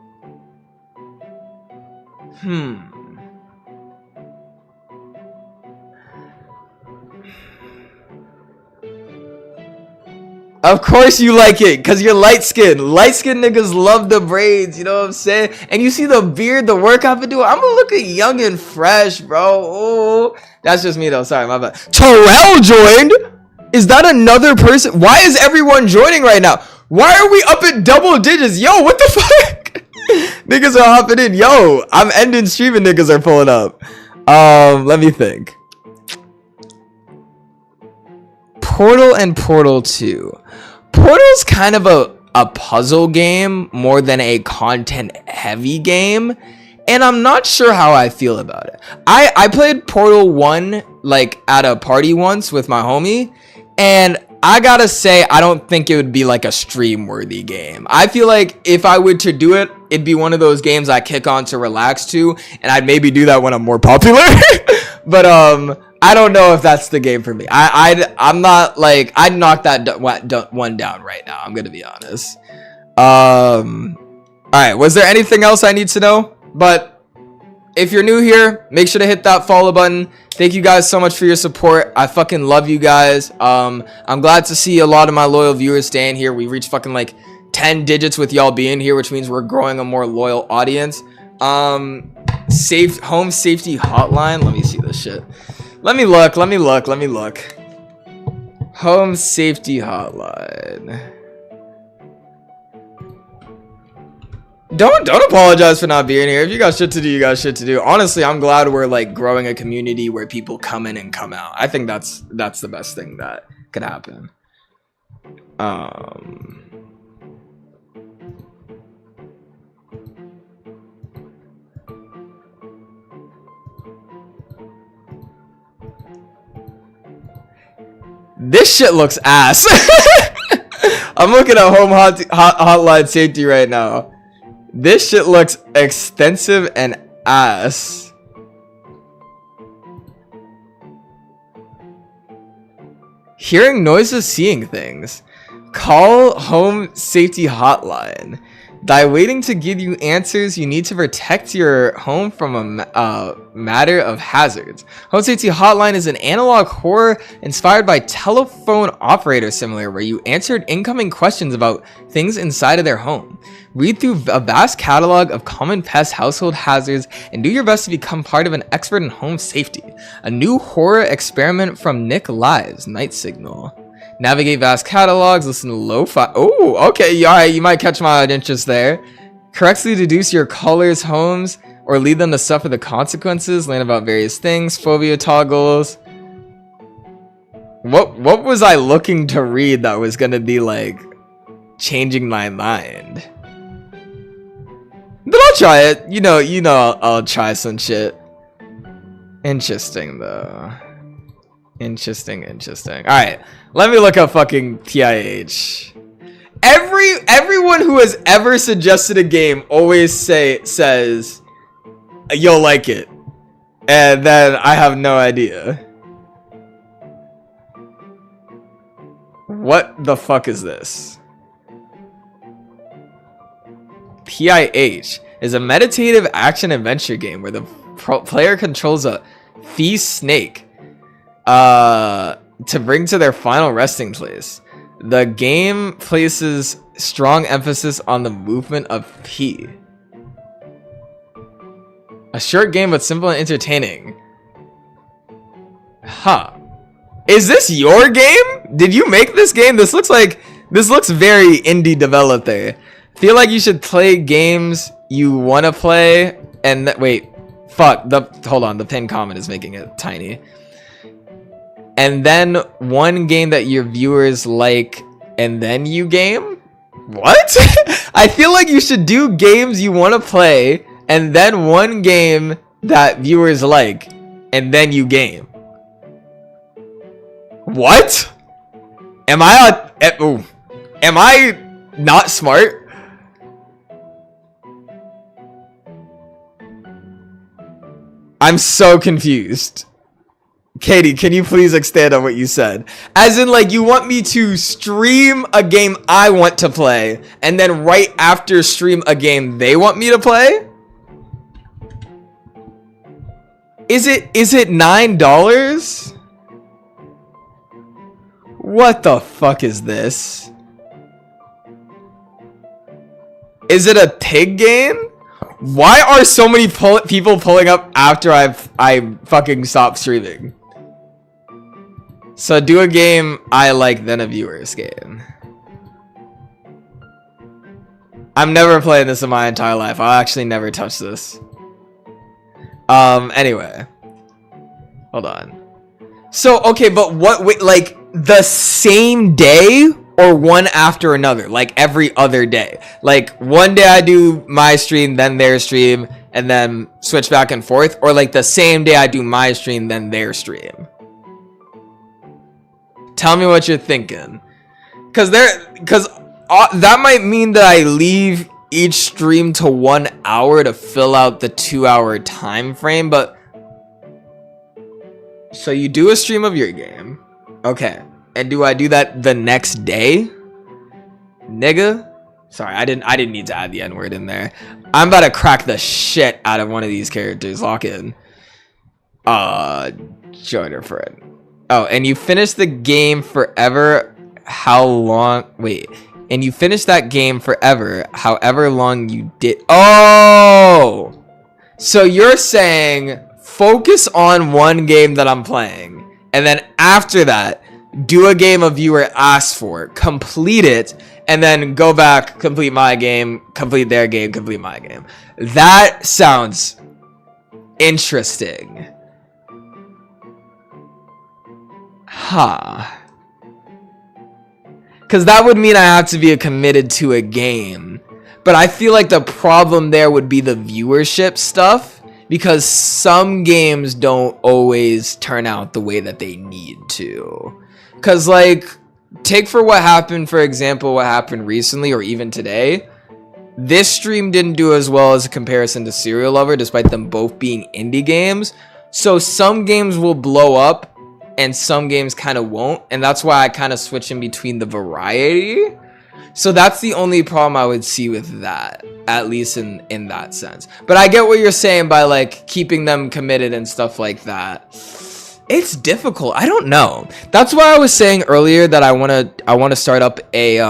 Of course you like it, because you're light-skinned. Light-skinned niggas love the braids, you know what I'm saying? And you see the beard, the work I've been doing. I'm gonna look young and fresh, bro. Oh, that's just me, though. Sorry, my bad. Terrell joined? Is that another person? Why is everyone joining right now? Why are we up at double digits? Yo, what the fuck? Niggas are hopping in. Yo, I'm ending stream and niggas are pulling up. Let me think. Portal and Portal 2. Portal's kind of a puzzle game more than a content heavy game, and I'm not sure how I feel about it. I played Portal 1 like at a party once with my homie, and I gotta say, I don't think it would be like a stream worthy game. I feel like if I were to do it, it'd be one of those games I kick on to relax to, and I'd maybe do that when I'm more popular. But I don't know if that's the game for me. I'm not like, I'd knock that one down right now. I'm gonna be honest. All right, was there anything else I need to know? But if you're new here, make sure to hit that follow button. Thank you guys so much for your support. I fucking love you guys. I'm glad to see a lot of my loyal viewers staying here. We reached fucking like 10 digits with y'all being here, which means we're growing a more loyal audience. Home safety hotline. Let me see this shit. Let me look. Home safety hotline. Don't apologize for not being here. If you got shit to do, you got shit to do. Honestly, I'm glad we're like growing a community where people come in and come out. I think that's the best thing that could happen. This shit looks ass. I'm looking at home hotline safety right now. This shit looks extensive and ass. Hearing noises, seeing things. Call home safety hotline. By waiting to give you answers, you need to protect your home from a matter of hazards. Home Safety Hotline is an analog horror inspired by telephone operator simulator where you answered incoming questions about things inside of their home. Read through a vast catalog of common pest household hazards and do your best to become part of an expert in home safety. A new horror experiment from Nick Lives, Night Signal. Navigate vast catalogs, listen to lo-fi. Oh, okay, alright, you might catch my interest there. Correctly deduce your colors, homes, or lead them to suffer the consequences. Learn about various things, phobia toggles. What was I looking to read that was gonna be like changing my mind? But I'll try it. You know, I'll try some shit. Interesting though. Interesting. Alright, let me look up fucking TIH. Everyone who has ever suggested a game always says you'll like it. And then I have no idea. What the fuck is this? TIH is a meditative action adventure game where the player controls a feast snake to bring to their final resting place. The game places strong emphasis on the movement of P. A short game but simple and entertaining. Huh. Is this your game? Did you make this game? This looks very indie developer. Feel like you should play games you want to play and wait. Fuck. Hold on. The pinned comment is making it tiny. And then one game that your viewers like, and then you game? What? I feel like you should do games you want to play, and then one game that viewers like, and then you game. What? Am I not smart? I'm so confused. Katie, can you please expand on what you said? As in, like, you want me to stream a game I want to play, and then right after stream a game they want me to play? Is it $9? What the fuck is this? Is it a pig game? Why are so many people pulling up after I fucking stopped streaming? So do a game I like, then a viewer's game. I'm never playing this in my entire life. I'll actually never touch this. Anyway. Hold on. So, okay, but wait, like, the same day or one after another? Like, every other day? Like, one day I do my stream, then their stream, and then switch back and forth? Or, like, the same day I do my stream, then their stream? Tell me what you're thinking. Because that might mean that I leave each stream to 1 hour to fill out the 2-hour time frame, but so you do a stream of your game, okay, and do I do that the next day, nigga? Sorry, I didn't need to add the N-word in there. I'm about to crack the shit out of one of these characters. Lock in. Joiner friend. Oh, and you finish the game forever. How long? Wait. And you finish that game forever, however long you did. Oh! So you're saying focus on one game that I'm playing, and then after that, do a game a viewer asks for, complete it, and then go back, complete my game, complete their game, complete my game. That sounds interesting. Huh. Because that would mean I have to be committed to a game. But I feel like the problem there would be the viewership stuff. Because some games don't always turn out the way that they need to. Because, like, take for example, what happened recently or even today. This stream didn't do as well as a comparison to Serial Lover, despite them both being indie games. So some games will blow up and some games kind of won't, and that's why I kind of switch in between the variety. So that's the only problem I would see with that, at least in that sense. But I get what you're saying by, like, keeping them committed and stuff like that. It's difficult. I don't know. That's why I was saying earlier that I want to start up a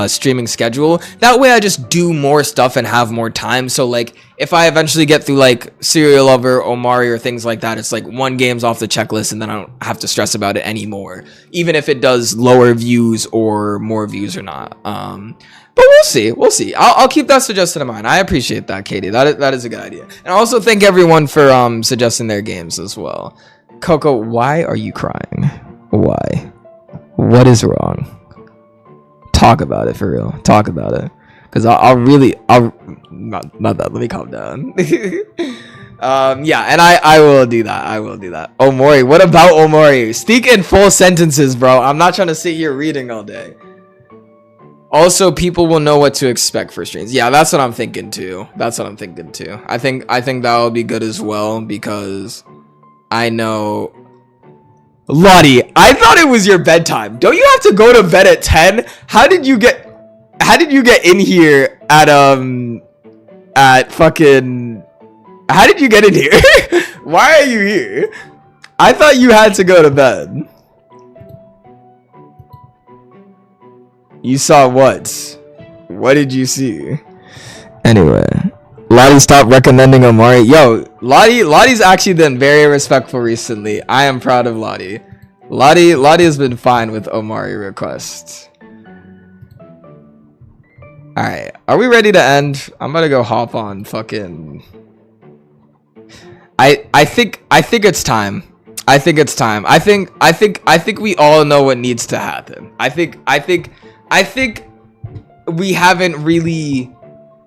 streaming schedule. That way I just do more stuff and have more time. So like if I eventually get through like Serial Lover, Omari, or things like that, it's like one game's off the checklist and then I don't have to stress about it anymore, even if it does lower views or more views or not. But we'll see. I'll keep that suggested in mind. I appreciate that, Katie. That is a good idea. And I also thank everyone for suggesting their games as well. Coco, why are you crying? Why? What is wrong? Talk about it for real. Talk about it. Because I'll not that. Let me calm down. Yeah, and I will do that. Omori, what about Omori? Speak in full sentences, bro. I'm not trying to sit here reading all day. Also, people will know what to expect for streams. Yeah, that's what I'm thinking too. I think that will be good as well, because I know. Lottie, I thought it was your bedtime. Don't you have to go to bed at 10? How did you get in here at fucking, how did you get in here? Why are you here? I thought you had to go to bed. You saw what? What did you see? Anyway, Lottie, stop recommending Omari. Yo, Lottie's actually been very respectful recently. I am proud of Lottie. Lottie has been fine with Omari requests. Alright, are we ready to end? I'm gonna go hop on fucking... I think it's time. I think we all know what needs to happen. I think we haven't really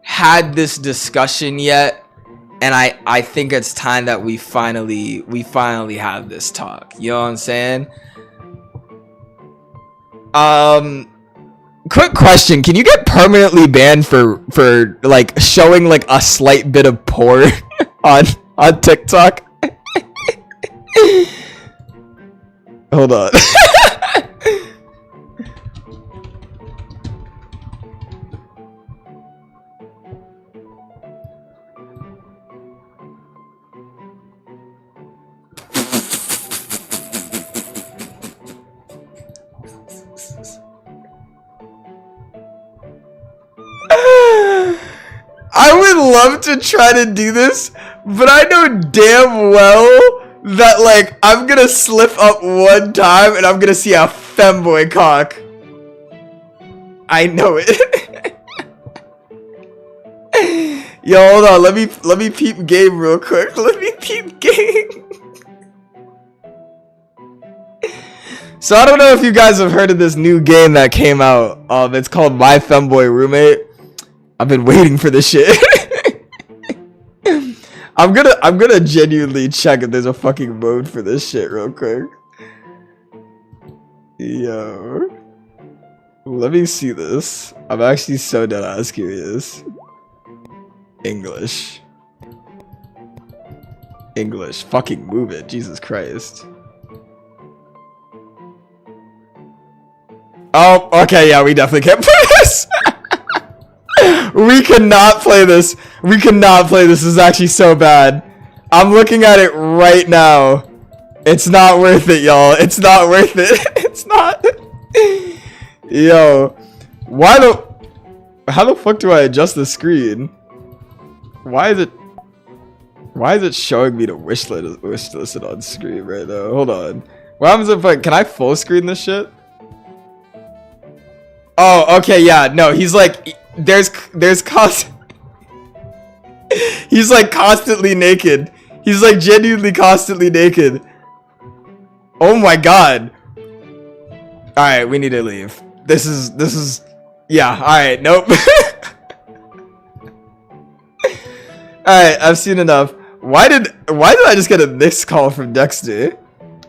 had this discussion yet, and I think it's time that we finally have this talk. You know what I'm saying? Quick question: can you get permanently banned for like showing like a slight bit of porn on TikTok? Hold on. I would love to try to do this, but I know damn well that like I'm gonna slip up one time and I'm gonna see a femboy cock. I know it. Yo, hold on, let me peep game real quick. Let me peep game. So I don't know if you guys have heard of this new game that came out. It's called My Femboy Roommate. I've been waiting for this shit. I'm gonna genuinely check if there's a fucking mode for this shit real quick. Yo, let me see this. I'm actually so dead ass curious. English, fucking move it, Jesus Christ. Oh, okay, yeah, we definitely can't play this. We cannot play this. This is actually so bad. I'm looking at it right now. It's not worth it, y'all. It's not worth it. It's not. Yo, how the fuck do I adjust the screen? Why is it showing me the wish list on screen right now? Hold on. What happens if can I full screen this shit? Oh, okay, yeah. No, he's like, there's he's like constantly naked. He's like genuinely constantly naked. Oh my god. Alright, we need to leave. This is yeah, alright, nope. Alright, I've seen enough. Why did I just get a missed call from Dexter?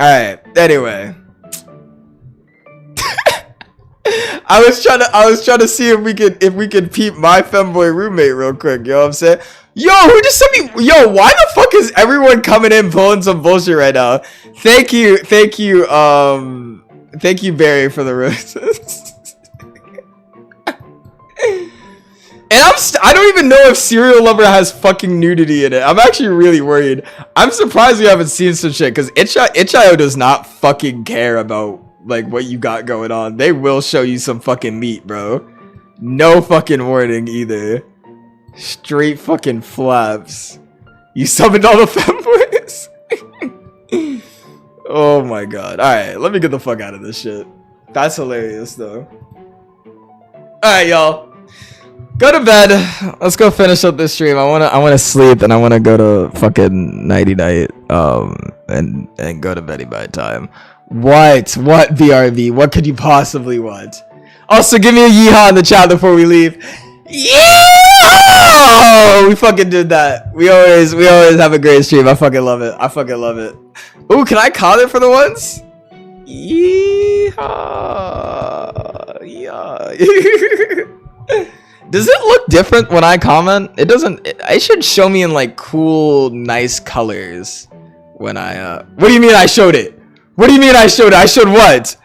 Alright, anyway. I was trying to see if we could peep My Femboy Roommate real quick, you know what I'm saying? Yo, who just sent me? Yo, why the fuck is everyone coming in pulling some bullshit right now? Thank you, Barry, for the roses. And I don't even know if Serial Lover has fucking nudity in it. I'm actually really worried. I'm surprised we haven't seen some shit, because itch.io does not fucking care about like what you got going on. They will show you some fucking meat, bro. No fucking warning either. Straight fucking flaps. You summoned all the fanboys? Oh my god. Alright, let me get the fuck out of this shit. That's hilarious though. Alright, y'all. Go to bed. Let's go finish up this stream. I wanna sleep and I wanna go to fucking nighty night. And go to bed by time. What BRB? What could you possibly want? Also, give me a yeehaw in the chat before we leave. Yeah! We fucking did that. We always have a great stream. I fucking love it. Ooh, can I call it for the ones? Yeehaw. Yeah. Does it look different when I comment? It doesn't. It should show me in like cool, nice colors when I. What do you mean I showed it? What do you mean I showed it? I showed what?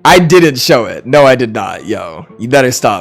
I didn't show it. No, I did not. Yo, you better stop.